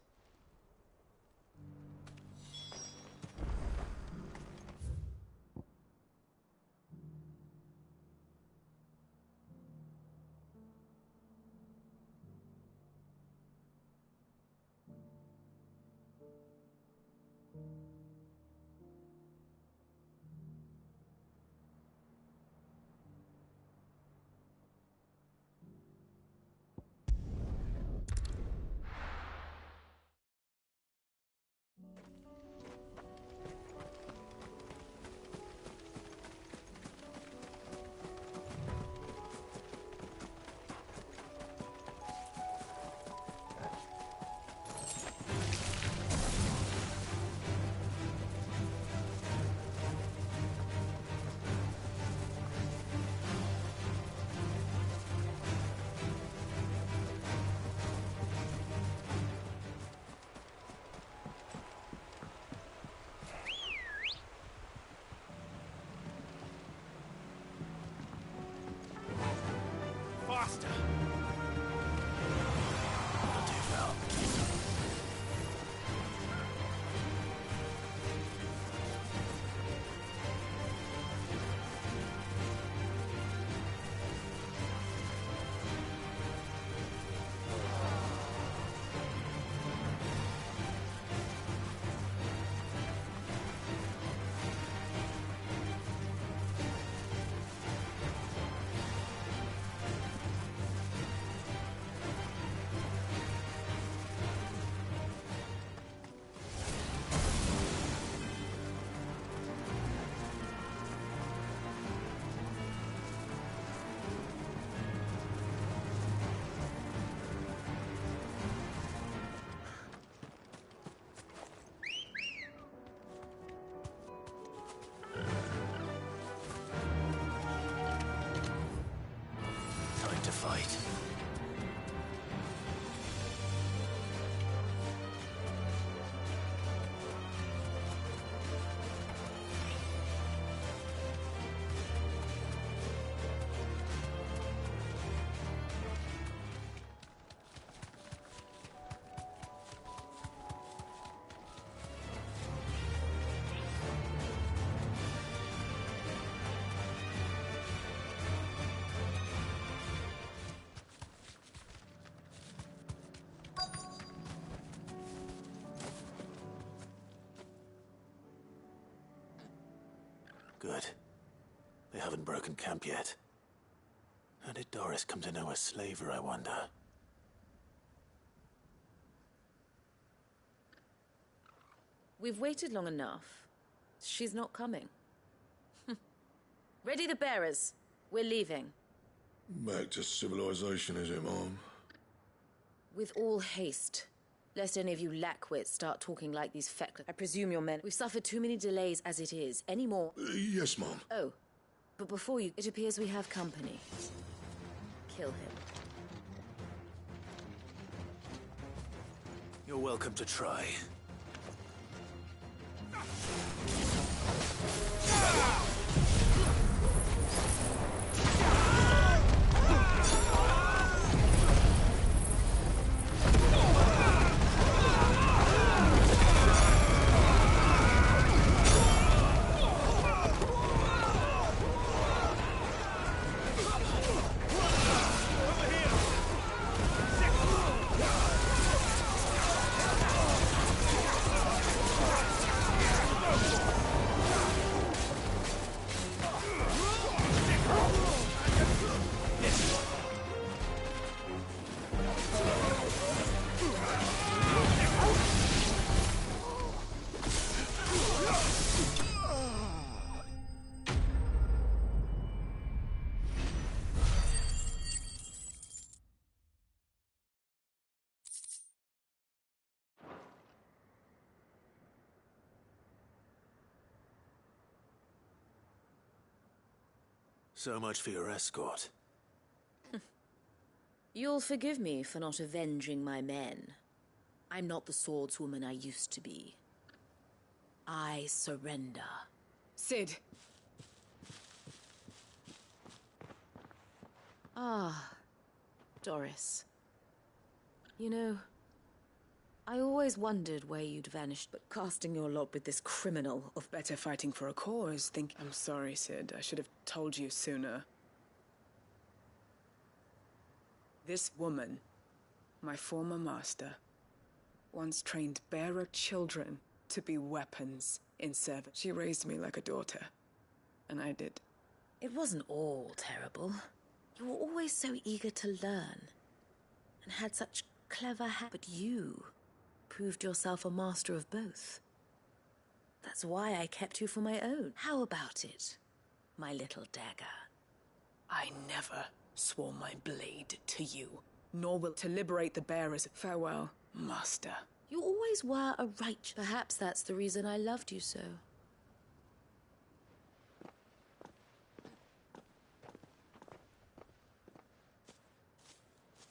Faster! Not too far. Time to fight. Good. They haven't broken camp yet. How did Doris come to know a slaver, I wonder? We've waited long enough. She's not coming. Ready the bearers. We're leaving. Back to civilization, is it, Mom? With all haste. Lest any of you lackwits start talking like these feckless. I presume your men. We've suffered too many delays as it is. Any more? Yes, Mom. Oh, but before you, it appears we have company. Kill him. You're welcome to try. So much for your escort. You'll forgive me for not avenging my men. I'm not the swordswoman I used to be. I surrender. Cid! Ah, Doris. You know, I always wondered where you'd vanished, but casting your lot with this criminal of... Better fighting for a cause, think... I'm sorry, Cid. I should have told you sooner. This woman, my former master, once trained bearer children to be weapons in service. She raised me like a daughter, and I did. It wasn't all terrible. You were always so eager to learn, and had such clever but you proved yourself a master of both. That's why I kept you for my own. How about it, my little dagger? I never swore my blade to you, nor will to liberate the bearers. Farewell, master. You always were a righteous. Perhaps that's the reason I loved you so.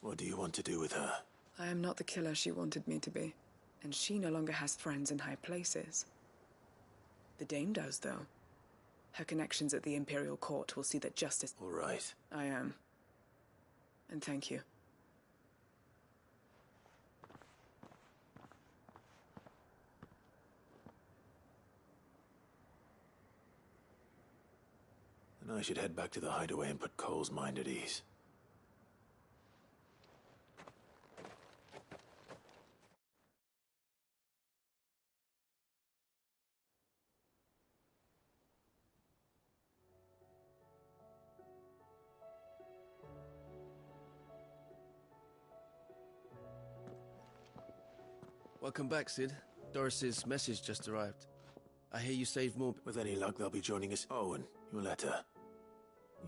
What do you want to do with her? I am not the killer she wanted me to be, and she no longer has friends in high places. The Dame does, though. Her connections at the Imperial Court will see that justice... All right. I am. And thank you. Then I should head back to the hideaway and put Cole's mind at ease. Welcome back, Cid. Doris's message just arrived. I hear you saved more... With any luck, they'll be joining us. Oh, and your letter.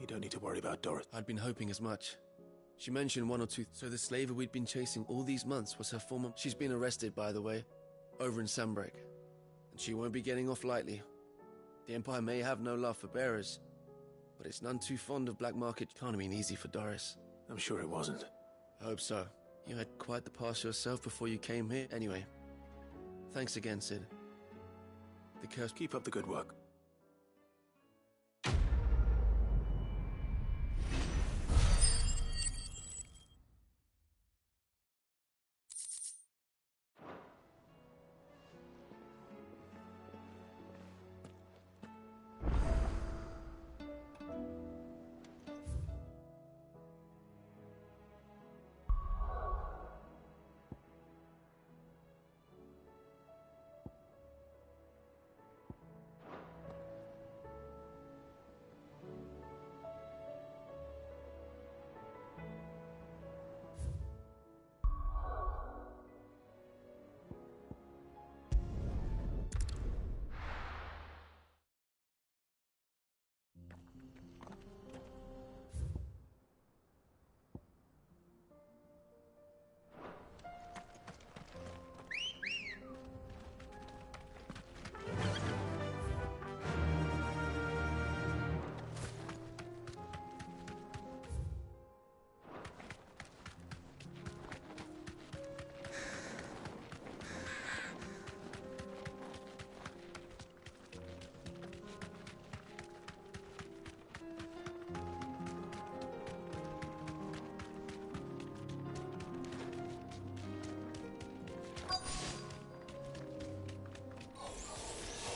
You don't need to worry about Doris. I'd been hoping as much. She mentioned one or two... So the slaver we'd been chasing all these months was her former... She's been arrested, by the way, over in Sunbreak. And she won't be getting off lightly. The Empire may have no love for bearers, but it's none too fond of black market. Can't have been easy for Doris. I'm sure it wasn't. I hope so. You had quite the past yourself before you came here. Anyway, thanks again, Cid. The curse... Keep up the good work.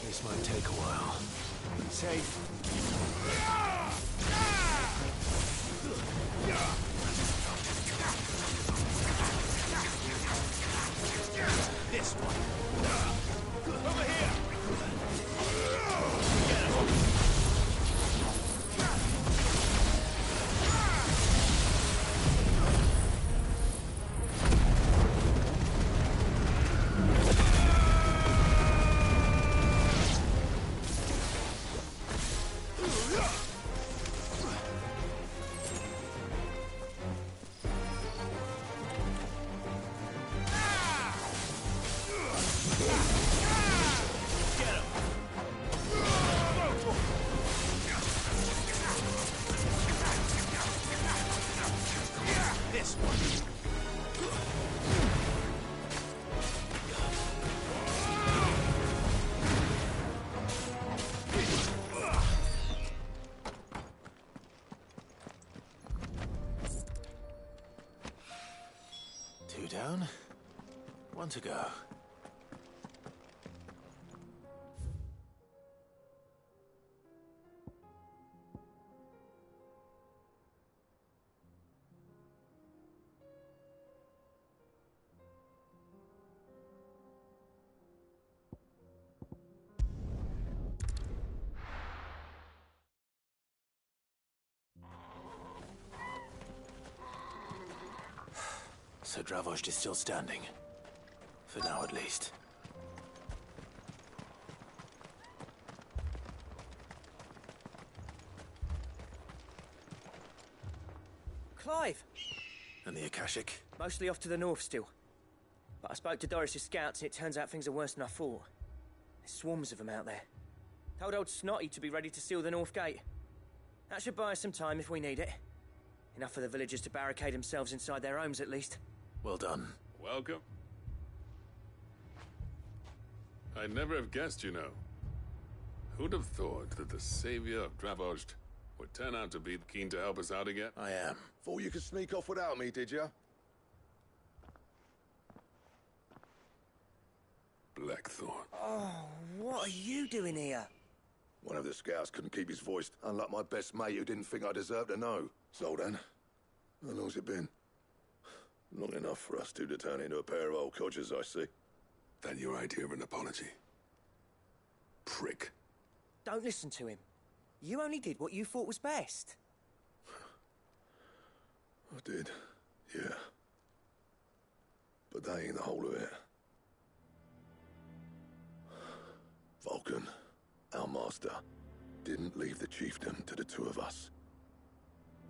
This might take a while. Safe. This one. Over here. On to go. So Dravost is still standing. For now, at least. Clive! And the Akashic? Mostly off to the north still. But I spoke to Doris's scouts and it turns out things are worse than I thought. There's swarms of them out there. Told old Snotty to be ready to seal the north gate. That should buy us some time if we need it. Enough for the villagers to barricade themselves inside their homes at least. Well done. Welcome. I'd never have guessed, you know. Who'd have thought that the savior of Dravost would turn out to be keen to help us out again? I am. Thought you could sneak off without me, did you? Blackthorn. Oh, what are you doing here? One of the scouts couldn't keep his voice, unlike my best mate who didn't think I deserved to know. So then, how long's it been? Long enough for us two to turn into a pair of old codgers, I see. That your idea of an apology? Prick. Don't listen to him. You only did what you thought was best. I did, yeah. But that ain't the whole of it. Vulcan, our master, didn't leave the chiefdom to the two of us.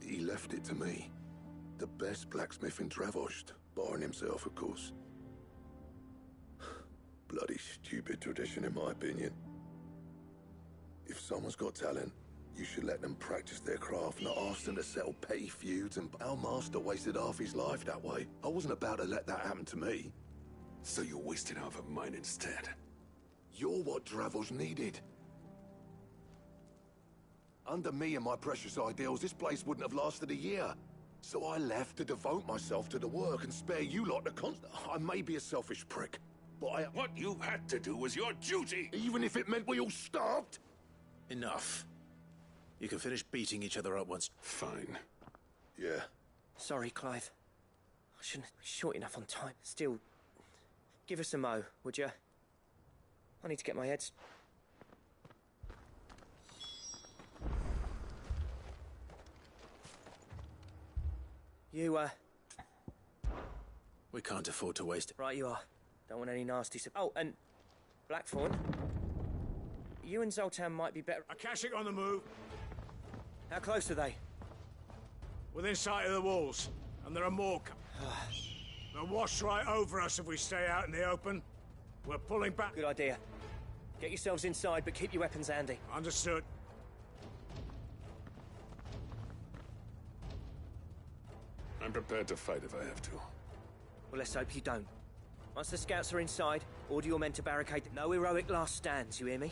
He left it to me. The best blacksmith in Dravost, barring himself, of course. Bloody stupid tradition, in my opinion. If someone's got talent, you should let them practice their craft, not ask them to settle petty feuds, and our master wasted half his life that way. I wasn't about to let that happen to me. So you wasted half of mine instead. You're what Dravost needed. Under me and my precious ideals, this place wouldn't have lasted a year. So I left to devote myself to the work and spare you lot the constant. I may be a selfish prick, but What you had to do was your duty! even if it meant we all starved? Enough. You can finish beating each other up once. Fine. Yeah. Sorry, Clive. I shouldn't be short enough on time. Still, give us a mo, would you? I need to get my heads. You, We can't afford to waste it. Right you are. Don't want any nasty... Oh, and... Blackthorn. You and Zoltan might be better... Akashic on the move. How close are they? Within sight of the walls. And there are more They'll wash right over us if we stay out in the open. We're pulling back. Good idea. Get yourselves inside, but keep your weapons handy. Understood. I'm prepared to fight if I have to. Well, let's hope you don't. Once the scouts are inside, order your men to barricade... No heroic last stands, you hear me?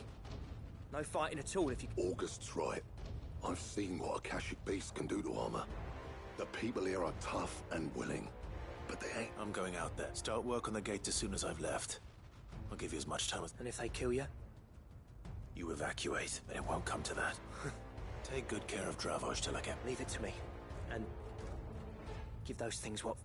No fighting at all if you... August's right. I've seen what Akashic beasts can do to armor. The people here are tough and willing, but they ain't. I'm going out there. Start work on the gate as soon as I've left. I'll give you as much time as... And if they kill you? You evacuate, but it won't come to that. Take good care of Dravost till I get... Leave it to me. And... give those things what...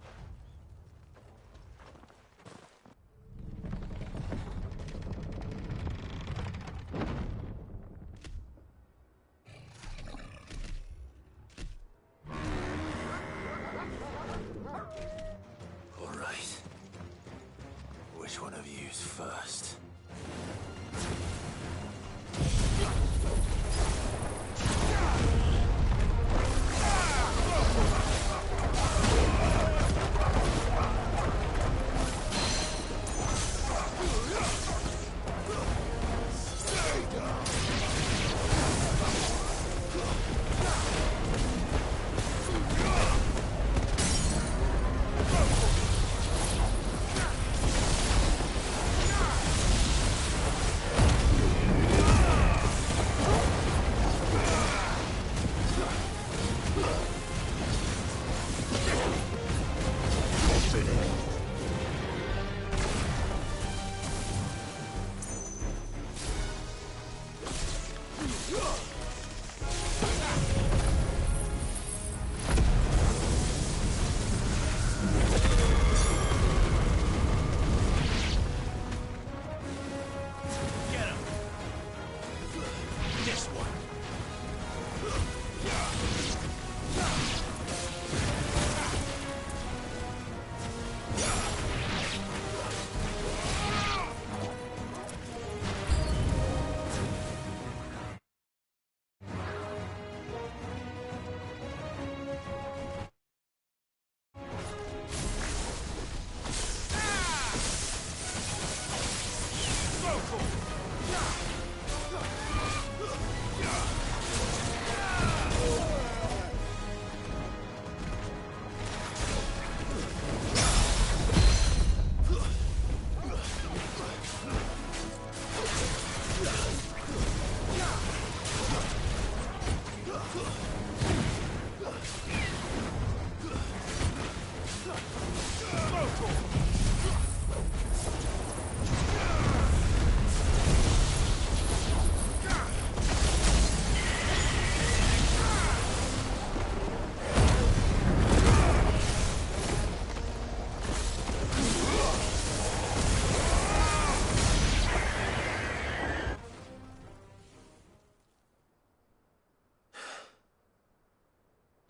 All right. Which one of you's first?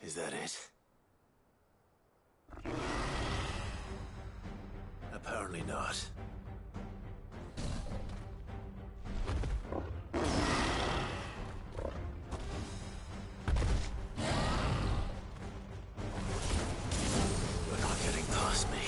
Is that it? Apparently not. You're not getting past me.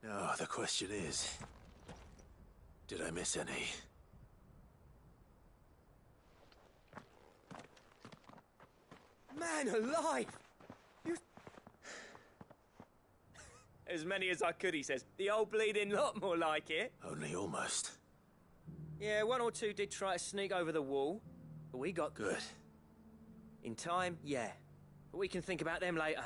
Now, the question is, did I miss any? Man alive! You... As many as I could, he says. The old bleeding lot, more like it. Only almost. Yeah, one or two did try to sneak over the wall, but we got... Good. In time, yeah. But we can think about them later.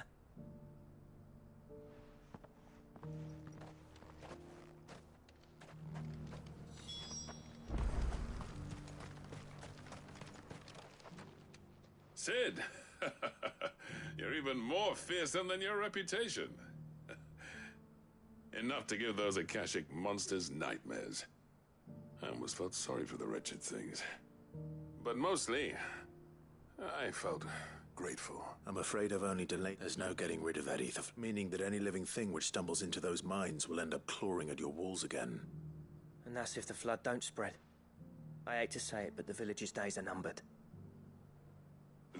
Sid! You're even more fearsome than your reputation. Enough to give those Akashic monsters nightmares. I almost felt sorry for the wretched things. But mostly, I felt grateful. I'm afraid I've only delayed. There's no getting rid of that ether, meaning that any living thing which stumbles into those mines will end up clawing at your walls again. And that's if the flood don't spread. I hate to say it, but the village's days are numbered.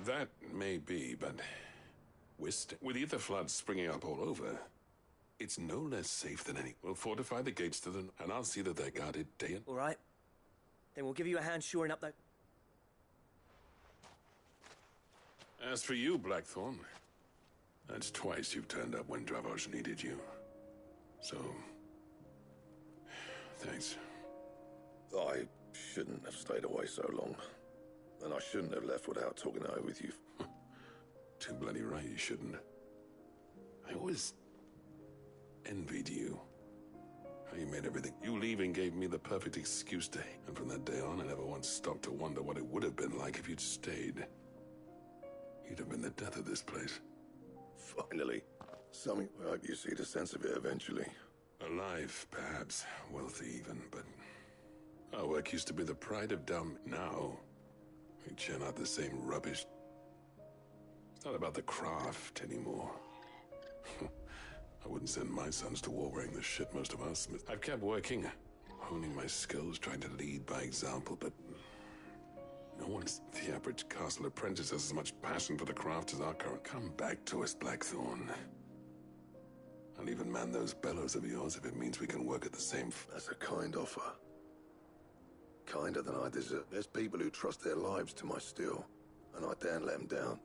That may be, but with ether floods springing up all over, it's no less safe than any. We'll fortify the gates to them, and I'll see that they're guarded day and... All right. Then we'll give you a hand shoring up those... As for you, Blackthorn, that's twice you've turned up when Dravos needed you. So, thanks. I shouldn't have stayed away so long. And I shouldn't have left without talking it over with you. Too bloody right you shouldn't. I always envied you. How you made everything. You leaving gave me the perfect excuse to... And from that day on, I never once stopped to wonder what it would have been like if you'd stayed. You'd have been the death of this place. Finally. Something. I hope you see the sense of it eventually. Alive, perhaps. Wealthy even, but... Our work used to be the pride of Dum. Now, we churn out the same rubbish. It's not about the craft anymore. I wouldn't send my sons to war wearing the shit most of us. I've kept working, honing my skills, trying to lead by example, but... No one's... The average castle apprentice has as much passion for the craft as our current... Come back to us, Blackthorn. I'll even man those bellows of yours if it means we can work at the same... That's a kind offer. Kinder than I deserve. There's people who trust their lives to my steel, and I daren't let them down.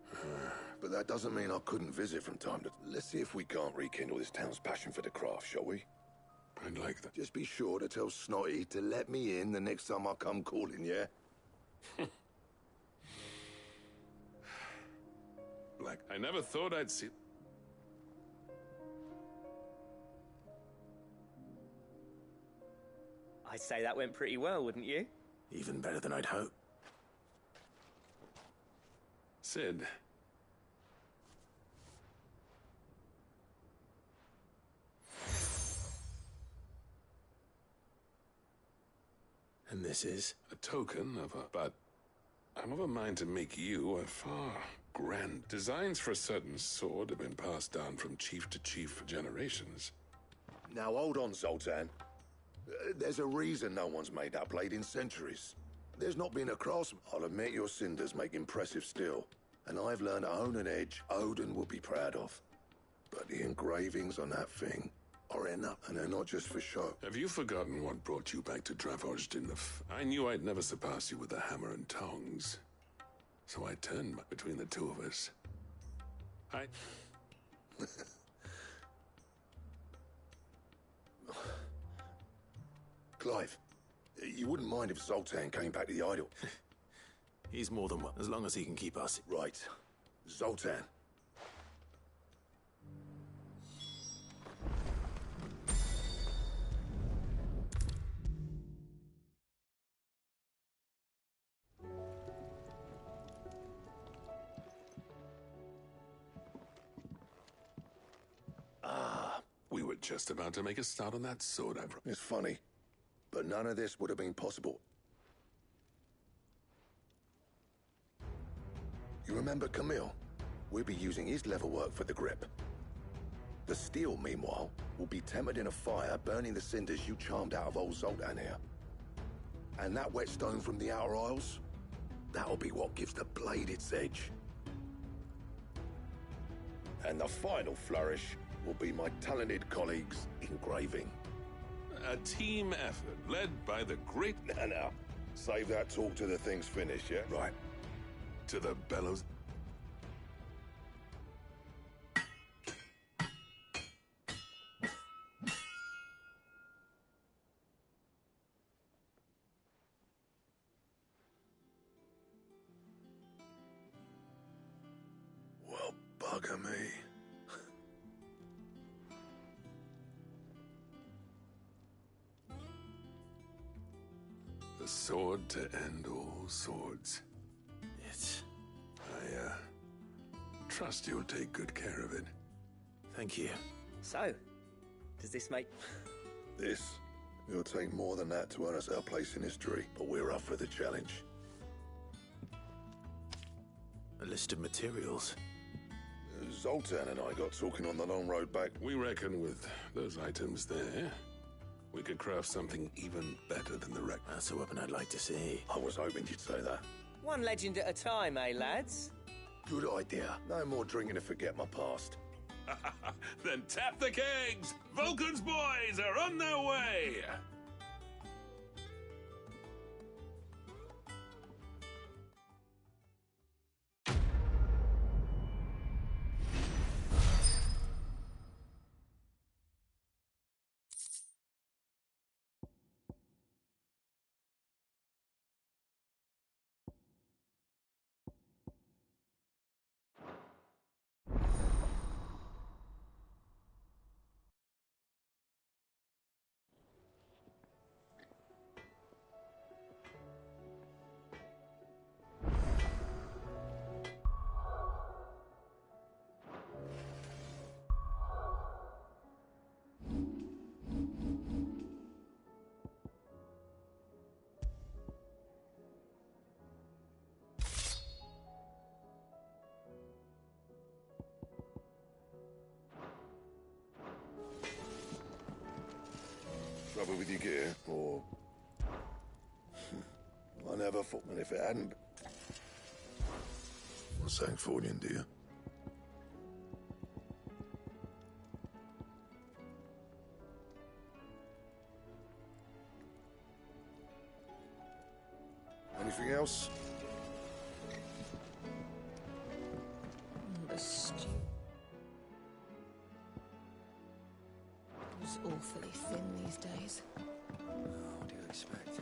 But that doesn't mean I couldn't visit from time to... Let's see if we can't rekindle this town's passion for the craft, shall we? I'd like that. Just be sure to tell Snotty to let me in the next time I come calling, yeah? Black, I never thought I'd see... I'd say that went pretty well, wouldn't you? Even better than I'd hoped. Sid. And this is? A token of a... But I'm of a mind to make you a far grand... Designs for a certain sword have been passed down from chief to chief for generations. Now hold on, Zoltan. There's a reason no one's made that blade in centuries. There's not been a craftsman. I'll admit your cinders make impressive steel, and I've learned to own an edge Odin will be proud of. But the engravings on that thing are enough, and they're not just for show. Have you forgotten what brought you back to Dravozd in the... I knew I'd never surpass you with the hammer and tongs. So I turned between the two of us. Clive, you wouldn't mind if Zoltan came back to the idol? He's more than one, as long as he can keep us. Right. Zoltan. We were just about to make a start on that sword, It's funny, but none of this would have been possible. You remember Camille? We'll be using his level work for the grip. The steel, meanwhile, will be tempered in a fire, burning the cinders you charmed out of old Zoltan here. And that whetstone from the Outer Isles, that'll be what gives the blade its edge. And the final flourish will be my talented colleagues' engraving. A team effort, led by the great... Now, save that talk till the thing's finished, yeah? Right. To the bellows... Well, bugger me. The sword to end all swords. It's... I trust you'll take good care of it. Thank you. So, does this make... This? It'll take more than that to earn us our place in history, but we're up for the challenge. A list of materials. Zoltan and I got talking on the long road back. We reckon with those items there, we could craft something even better than the wreck. That's a weapon I'd like to see. I was hoping you'd say that. One legend at a time, eh, lads? Good idea. No more drinking to forget my past. Then tap the kegs! Vulcan's boys are on their way! Trouble with your gear, or... I never thought that if it hadn't... Sancfordian, do you? Anything else? The stew is awfully thin these days. What do you expect?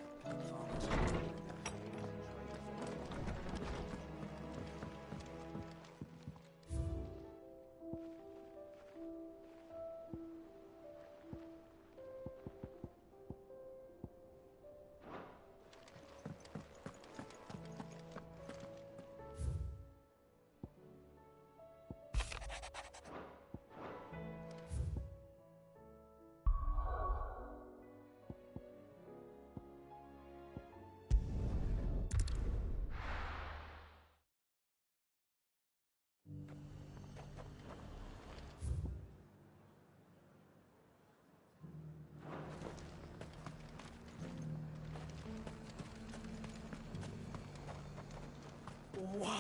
Why?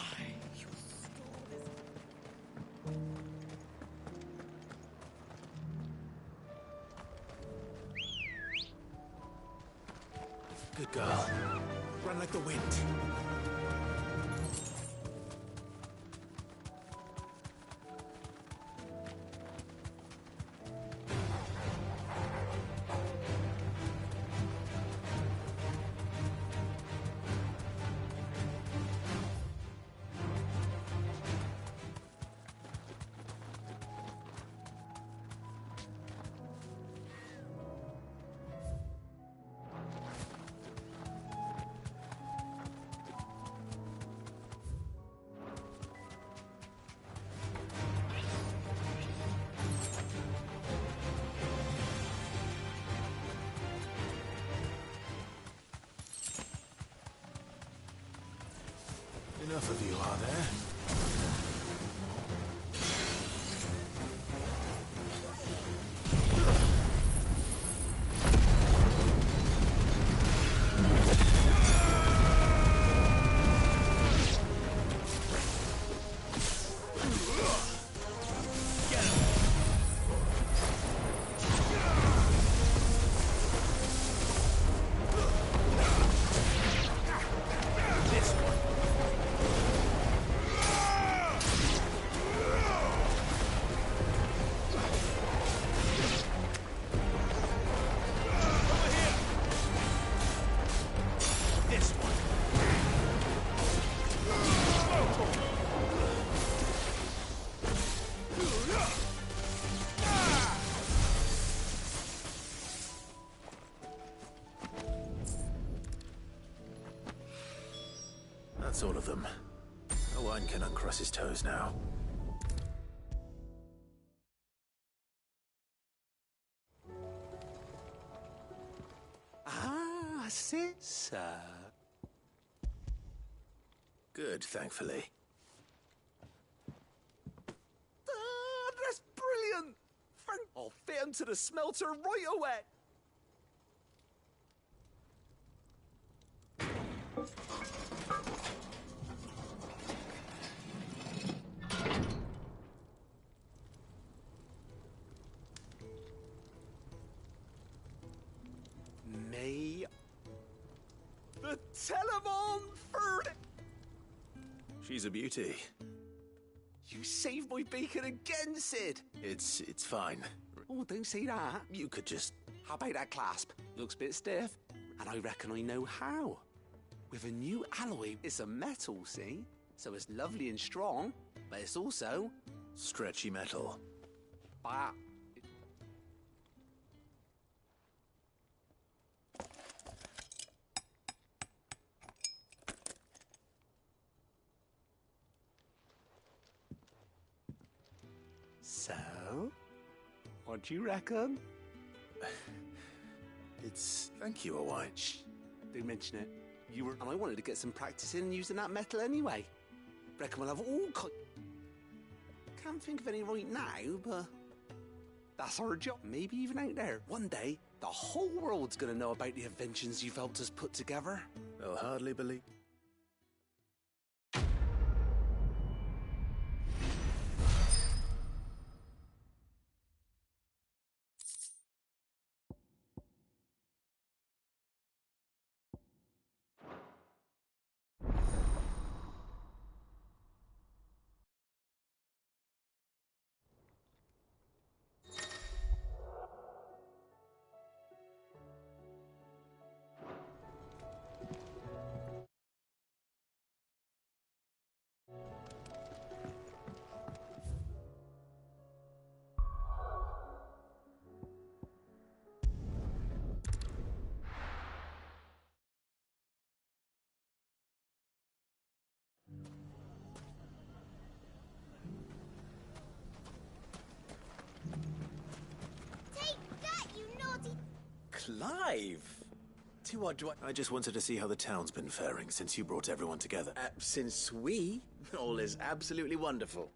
Good girl. Run like the wind. Enough of you, are there? That's all of them. No one can uncross his toes now. That's it, sir. Good, thankfully. That's brilliant! I'll fit him to the smelter right away. May the Telemon Ferd. She's a beauty. You saved my beacon again, Sid. It's fine. Oh, don't say that. You could just... How about that clasp? Looks a bit stiff. And I reckon I know how. With a new alloy, it's a metal, see? So it's lovely and strong, but it's also... stretchy metal. But... So? What do you reckon? It's... Thank you, Owain. Shh. Don't mention it. You were... And I wanted to get some practice in using that metal anyway. Reckon we'll have all Can't think of any right now, but... That's our job. Maybe even out there. One day, the whole world's gonna know about the inventions you've helped us put together. They'll hardly believe... Clive! To what do I just wanted to see how the town's been faring since you brought everyone together. Since we? All is absolutely wonderful.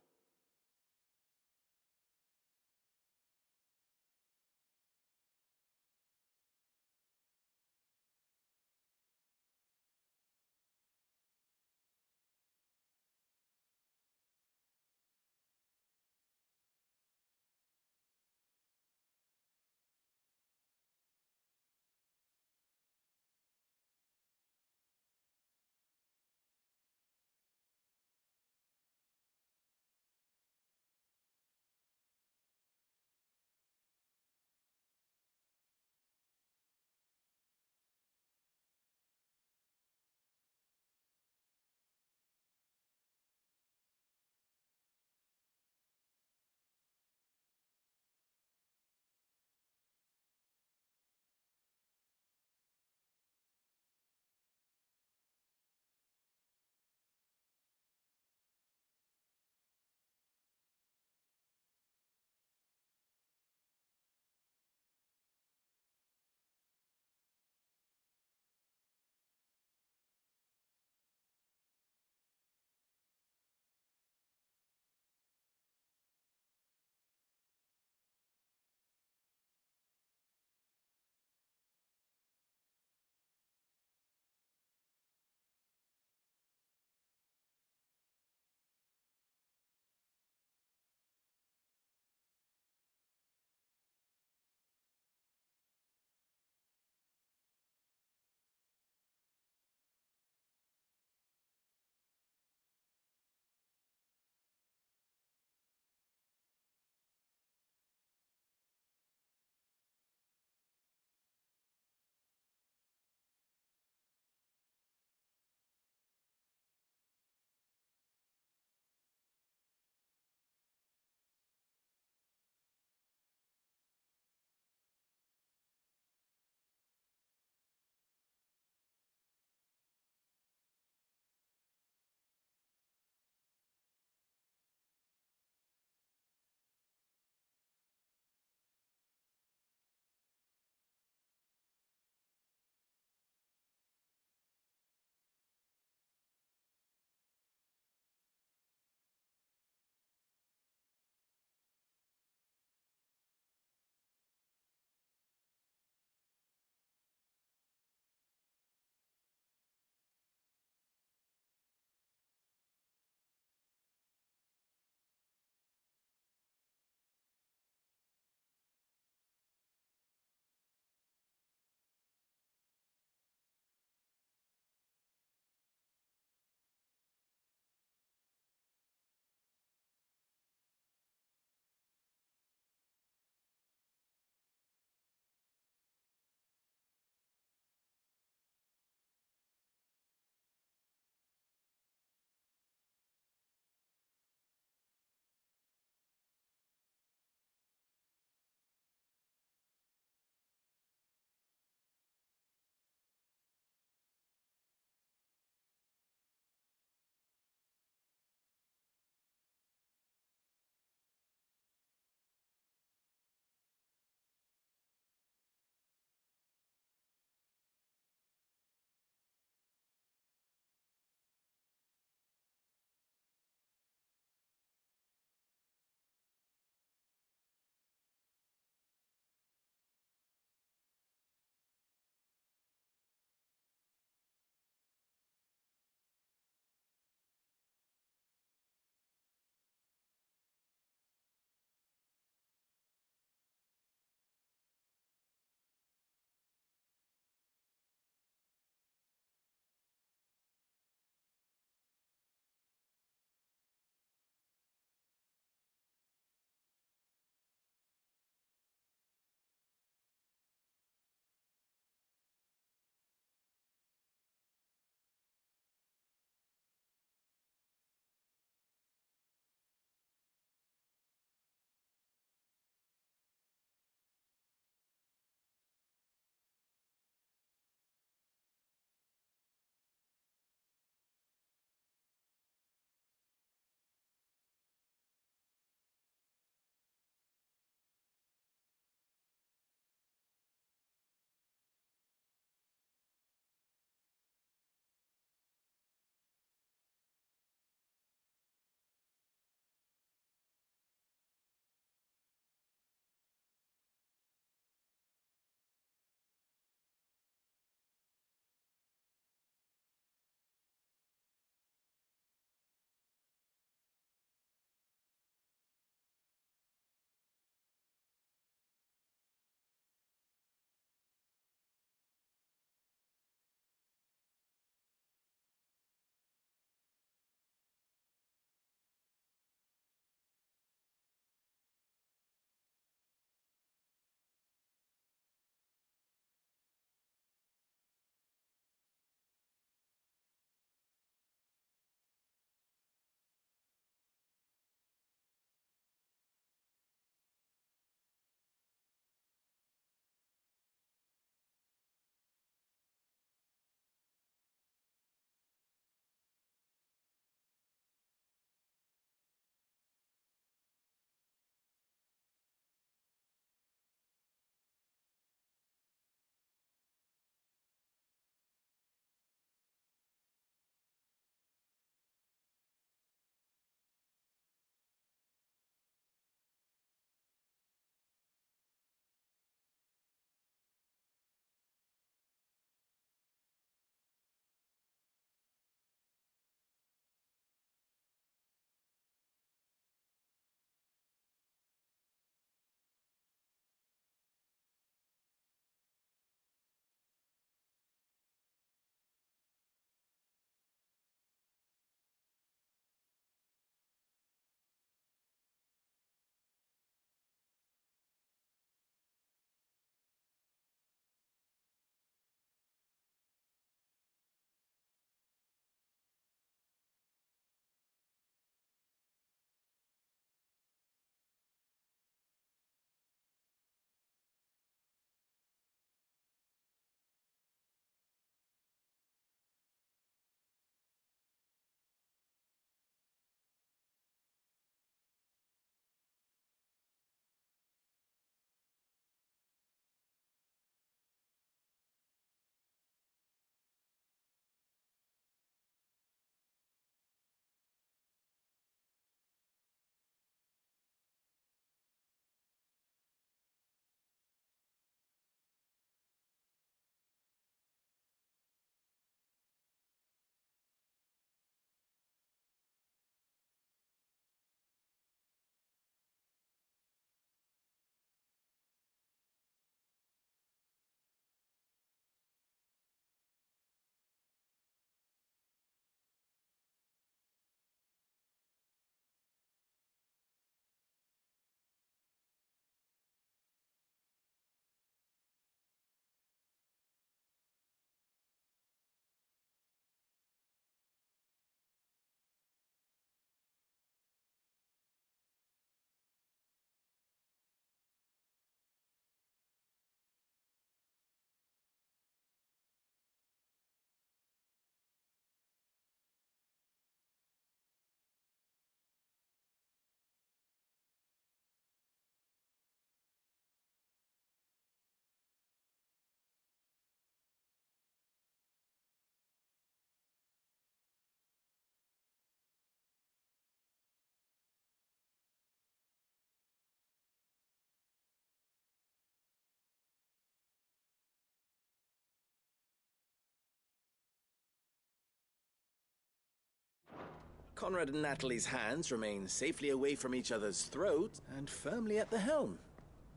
Conrad and Natalie's hands remain safely away from each other's throats and firmly at the helm.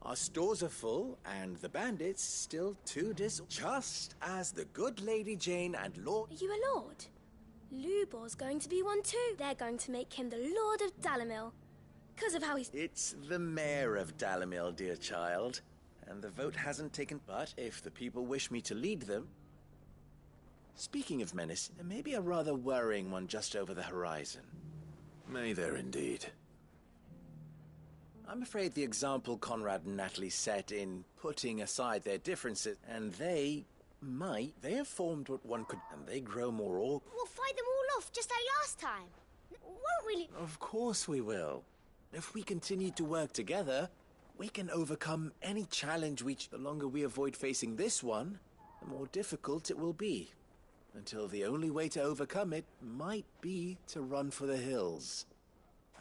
Our stores are full, and the bandits still too just as the good Lady Jane and Lord... Are you a lord? Lubor's going to be one too. They're going to make him the Lord of Dalamil. Because of how he's... It's the mayor of Dalamil, dear child. And the vote hasn't taken... But if the people wish me to lead them... Speaking of menace, there may be a rather worrying one just over the horizon. May there indeed. I'm afraid the example Conrad and Natalie set in putting aside their differences, and they have formed what one could, and they grow more We'll fight them all off just like last time. Won't we? Of course we will. If we continue to work together, we can overcome any challenge the longer we avoid facing this one, the more difficult it will be. Until the only way to overcome it might be to run for the hills.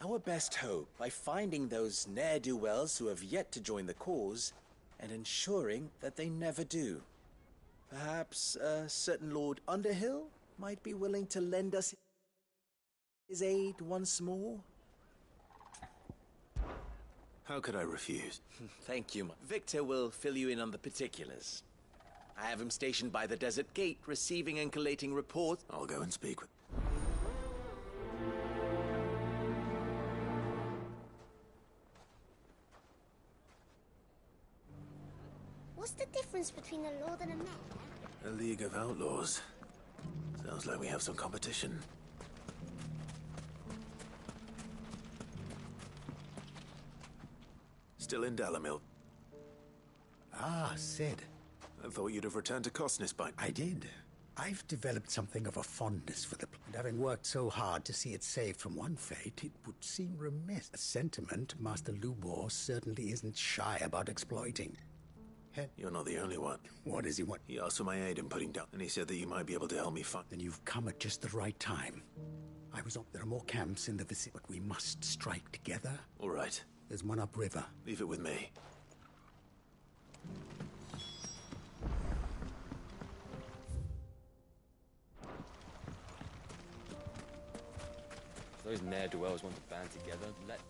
Our best hope, by finding those ne'er-do-wells who have yet to join the cause, and ensuring that they never do. Perhaps a certain Lord Underhill might be willing to lend us his aid once more? How could I refuse? Thank you. Victor will fill you in on the particulars. I have him stationed by the desert gate, receiving and collating reports. I'll go and speak with... What's the difference between a lord and a mayor? A League of Outlaws. Sounds like we have some competition. Still in Dalamil. Ah, Sid. I thought you'd have returned to Cosnes by... I did. I've developed something of a fondness for the place, and having worked so hard to see it saved from one fate, it would seem remiss. A sentiment Master Lubor certainly isn't shy about exploiting. You're not the only one. What does he want? He asked for my aid in putting down, and he said that you might be able to help me find... Then you've come at just the right time. There are more camps in the vicinity, but we must strike together. All right. There's one upriver. Leave it with me. If those ne'er-do-wells want to band together, let them.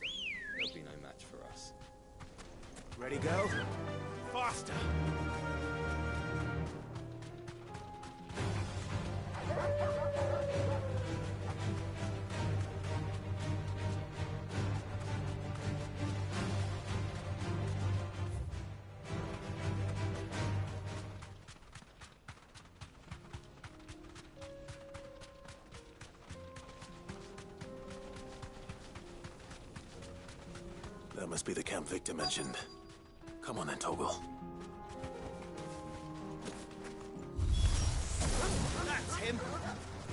There'll be no match for us. Ready, go? Faster! That must be the camp Victor mentioned. Come on then, Toggle. That's him!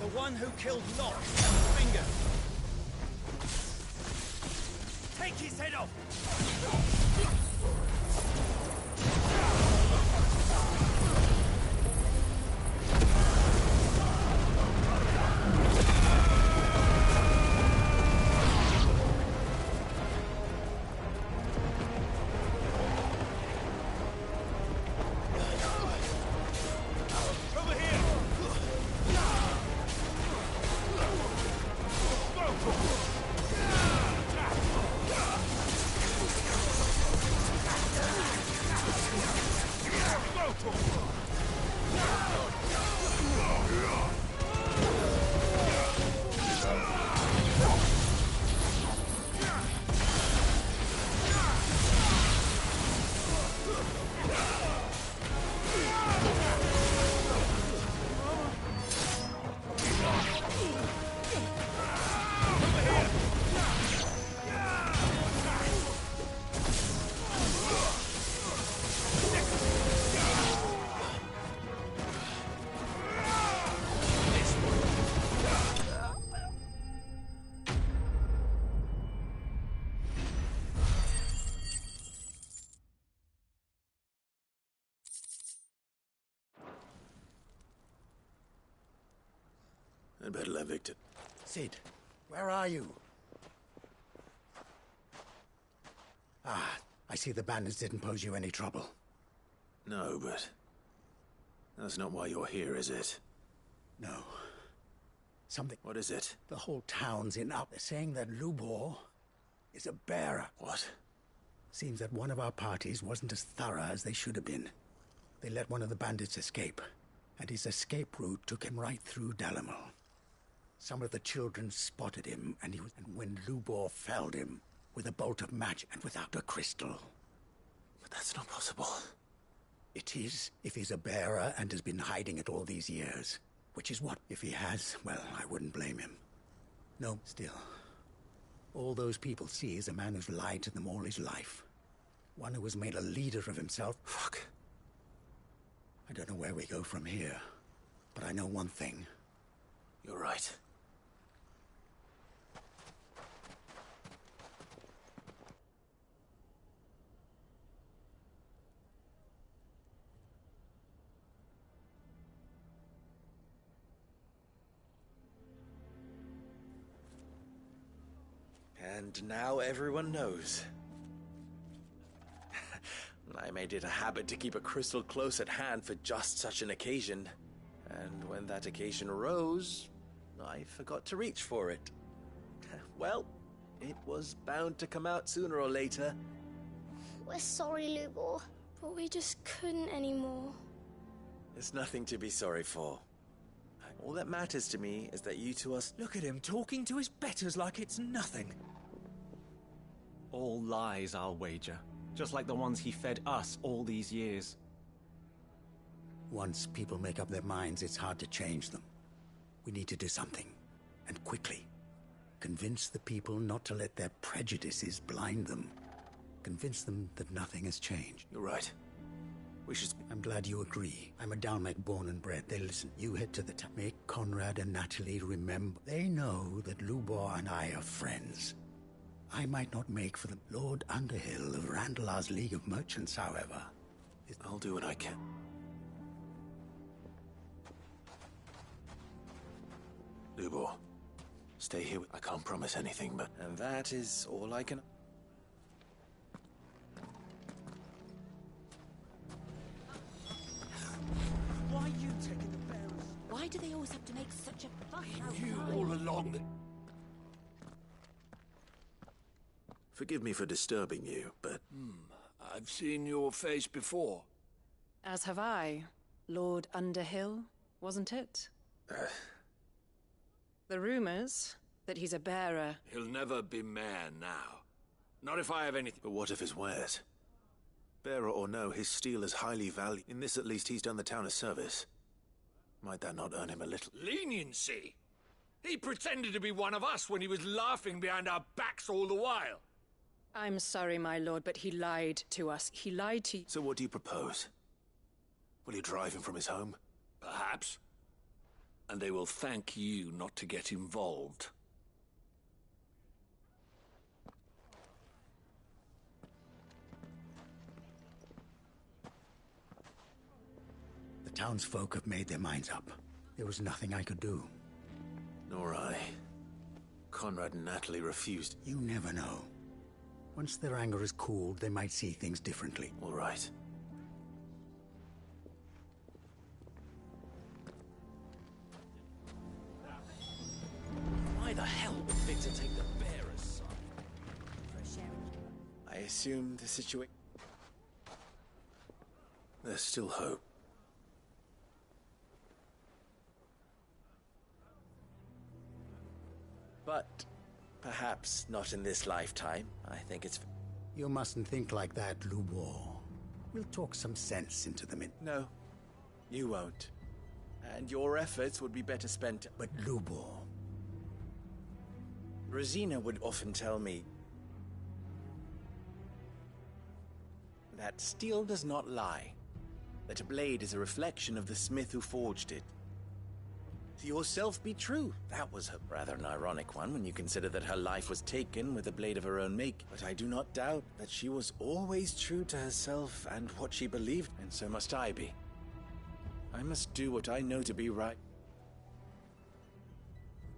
The one who killed Locke and Finger! Take his head off! I'd better let Victor... Sid, where are you? Ah, I see the bandits didn't pose you any trouble. No, but... that's not why you're here, is it? No. Something. What is it? The whole town's in up. They're saying that Lubor is a bearer. What? Seems that one of our parties wasn't as thorough as they should have been. They let one of the bandits escape, and his escape route took him right through Dalimil. Some of the children spotted him, and when Lubor felled him with a bolt of magic and without a crystal. But that's not possible. It is, if he's a bearer and has been hiding it all these years. Which is what? If he has, well, I wouldn't blame him. No, still. All those people see is a man who's lied to them all his life. One who has made a leader of himself. Fuck. I don't know where we go from here, but I know one thing. You're right. And now everyone knows. I made it a habit to keep a crystal close at hand for just such an occasion. And when that occasion arose, I forgot to reach for it. Well, it was bound to come out sooner or later. We're sorry, Lubor, but we just couldn't anymore. There's nothing to be sorry for. All that matters to me is that you two are... Look at him talking to his betters like it's nothing. All lies, I'll wager. Just like the ones he fed us all these years. Once people make up their minds, it's hard to change them. We need to do something, and quickly. Convince the people not to let their prejudices blind them. Convince them that nothing has changed. You're right. We should... I'm glad you agree. I'm a Dalmec born and bred. They listen. You head to the town. Make Conrad and Natalie remember. They know that Lubor and I are friends. I might not make for the Lord Underhill of Randalar's League of Merchants, however. I'll do what I can. Lubor, stay here. I can't promise anything, but... And that is all I can... Why are you taking the bearers? Why do they always have to make such a fuss outside? You all along. Forgive me for disturbing you, but... I've seen your face before. As have I. Lord Underhill, wasn't it? The rumors that he's a bearer... He'll never be mayor now. Not if I have anything... But what of his wares? Bearer or no, his steel is highly valued. In this, at least, he's done the town a service. Might that not earn him a little... Leniency? He pretended to be one of us when he was laughing behind our backs all the while. I'm sorry, my lord, but he lied to us. He lied to... So what do you propose? Will you drive him from his home? Perhaps. And they will thank you not to get involved. The townsfolk have made their minds up. There was nothing I could do. Nor I. Conrad and Natalie refused. You never know. Once their anger is cooled, they might see things differently. All right. Why the hell would Victor take the bearer's side? I assume the situation... There's still hope. But perhaps not in this lifetime. I think it's... You mustn't think like that, Lubor. We'll talk some sense into them. No, you won't. And your efforts would be better spent... But Lubor... Rosina would often tell me that steel does not lie, that a blade is a reflection of the smith who forged it. To yourself be true. That was rather an ironic one when you consider that her life was taken with a blade of her own make. But I do not doubt that she was always true to herself and what she believed, and so must I be. I must do what I know to be right.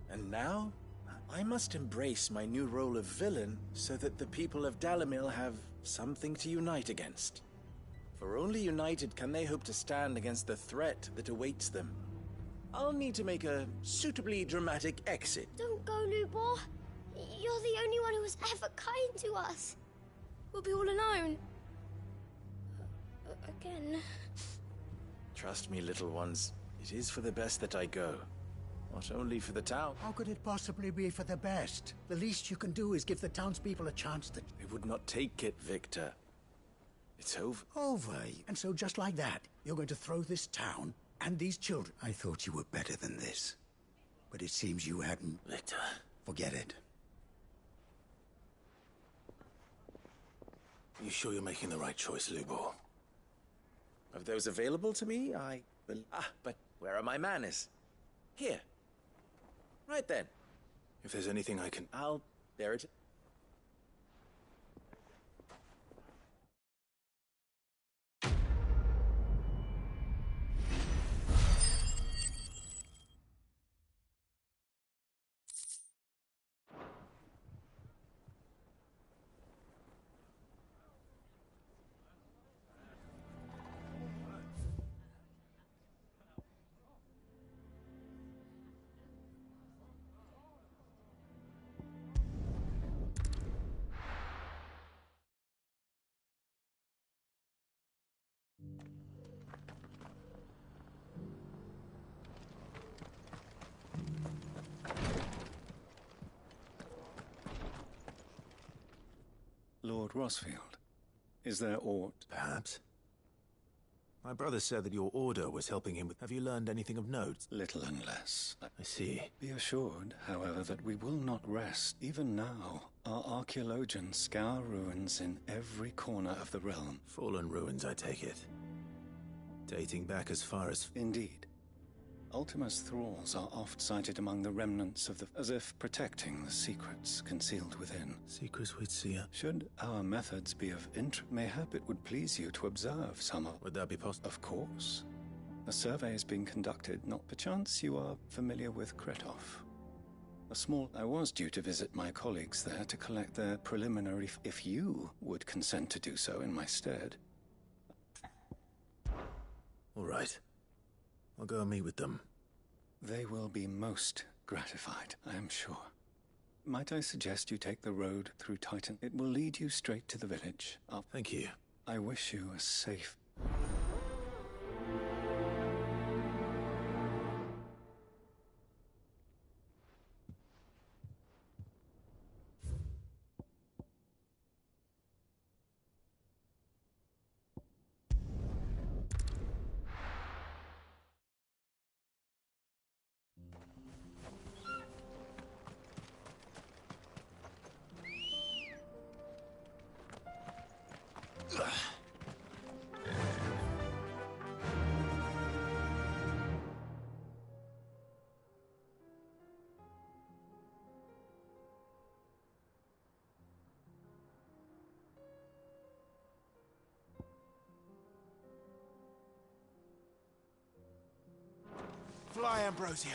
And now, I must embrace my new role of villain so that the people of Dalimil have something to unite against. For only united can they hope to stand against the threat that awaits them. I'll need to make a suitably dramatic exit. Don't go, Lubor. You're the only one who was ever kind to us. We'll be all alone. Again. Trust me, little ones. It is for the best that I go. Not only for the town. How could it possibly be for the best? The least you can do is give the townspeople a chance to... They would not take it, Victor. It's over. Over. And so just like that, you're going to throw this town and these children... I thought you were better than this. But it seems you hadn't... Victor. Forget it. You sure you're making the right choice, Lubor? Of those available to me, I will... but where are my manners? Here. Right then. If there's anything I can... I'll bear it. Lord Rosfield, is there aught? Perhaps. My brother said that your order was helping him with... Have you learned anything of note? Little and less. I see. Be assured, however, that we will not rest. Even now, our archaeologians scour ruins in every corner of the realm. Fallen ruins, I take it. Dating back as far as... Indeed. Ultima's thralls are oft sighted among the remnants of the... as if protecting the secrets concealed within. Secrets we'd see. Should our methods be of interest, mayhap it would please you to observe some of... Would that be possible? Of course. A survey is being conducted. Not perchance you are familiar with Kretov. I was due to visit my colleagues there to collect their preliminary... if you would consent to do so in my stead. All right. I'll go and meet with them. They will be most gratified, I am sure. Might I suggest you take the road through Titan? It will lead you straight to the village. Thank you. I wish you a safe... Fly, Ambrosia.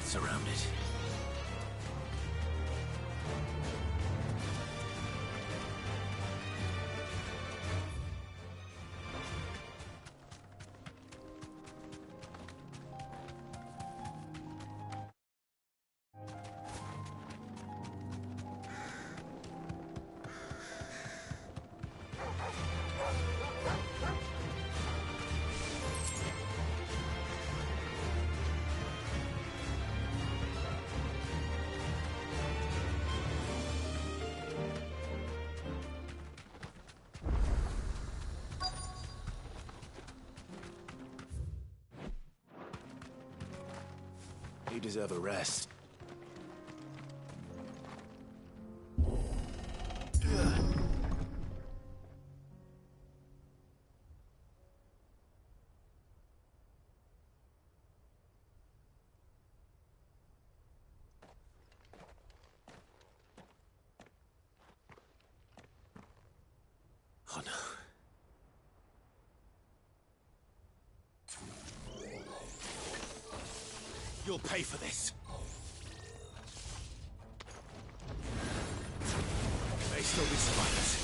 fence around it. You deserve a rest. Oh no. You'll pay for this. May still be survivors.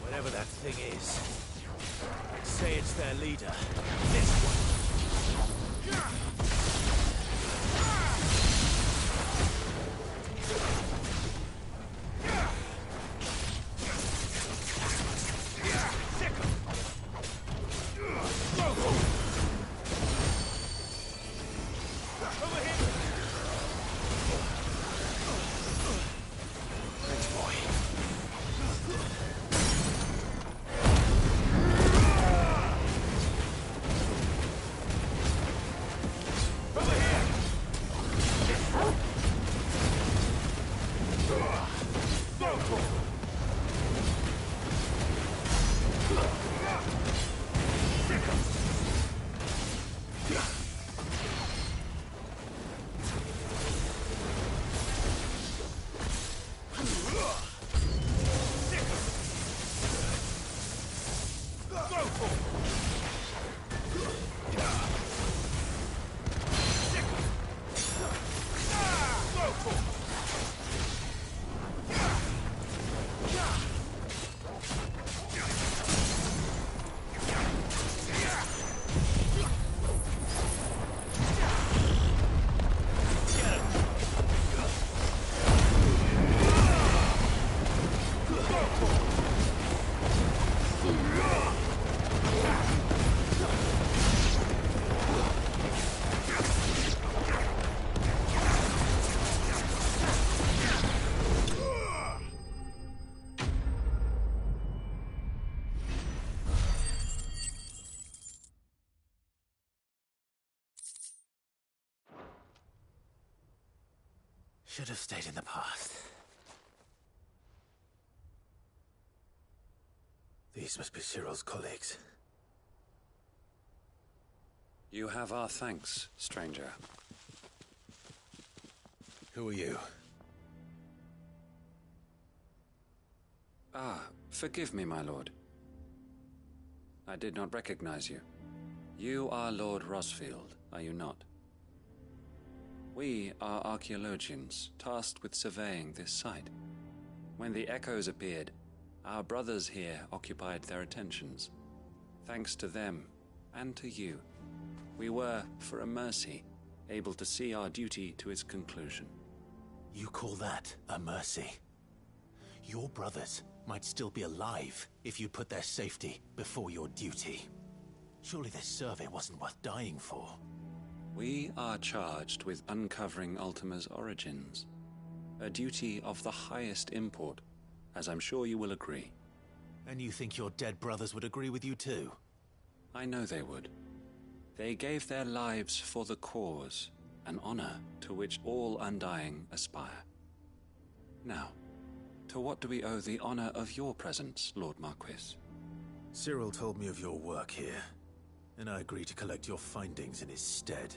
Whatever that thing is, say it's their leader. This one. Should have stayed in the past. These must be Cyril's colleagues. You have our thanks, stranger. Who are you? Ah, forgive me, my lord. I did not recognize you. You are Lord Rosfield, are you not? We are archaeologians, tasked with surveying this site. When the echoes appeared, our brothers here occupied their attentions. Thanks to them, and to you, we were, for a mercy, able to see our duty to its conclusion. You call that a mercy? Your brothers might still be alive if you put their safety before your duty. Surely this survey wasn't worth dying for. We are charged with uncovering Ultima's origins, a duty of the highest import, as I'm sure you will agree. And you think your dead brothers would agree with you too? I know they would. They gave their lives for the cause, an honor to which all Undying aspire. Now, to what do we owe the honor of your presence, Lord Marquis? Cyril told me of your work here, and I agreed to collect your findings in his stead.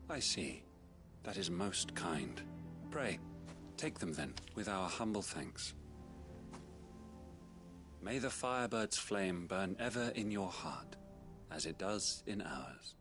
I see. That is most kind. Pray, take them then, with our humble thanks. May the Firebird's flame burn ever in your heart, as it does in ours.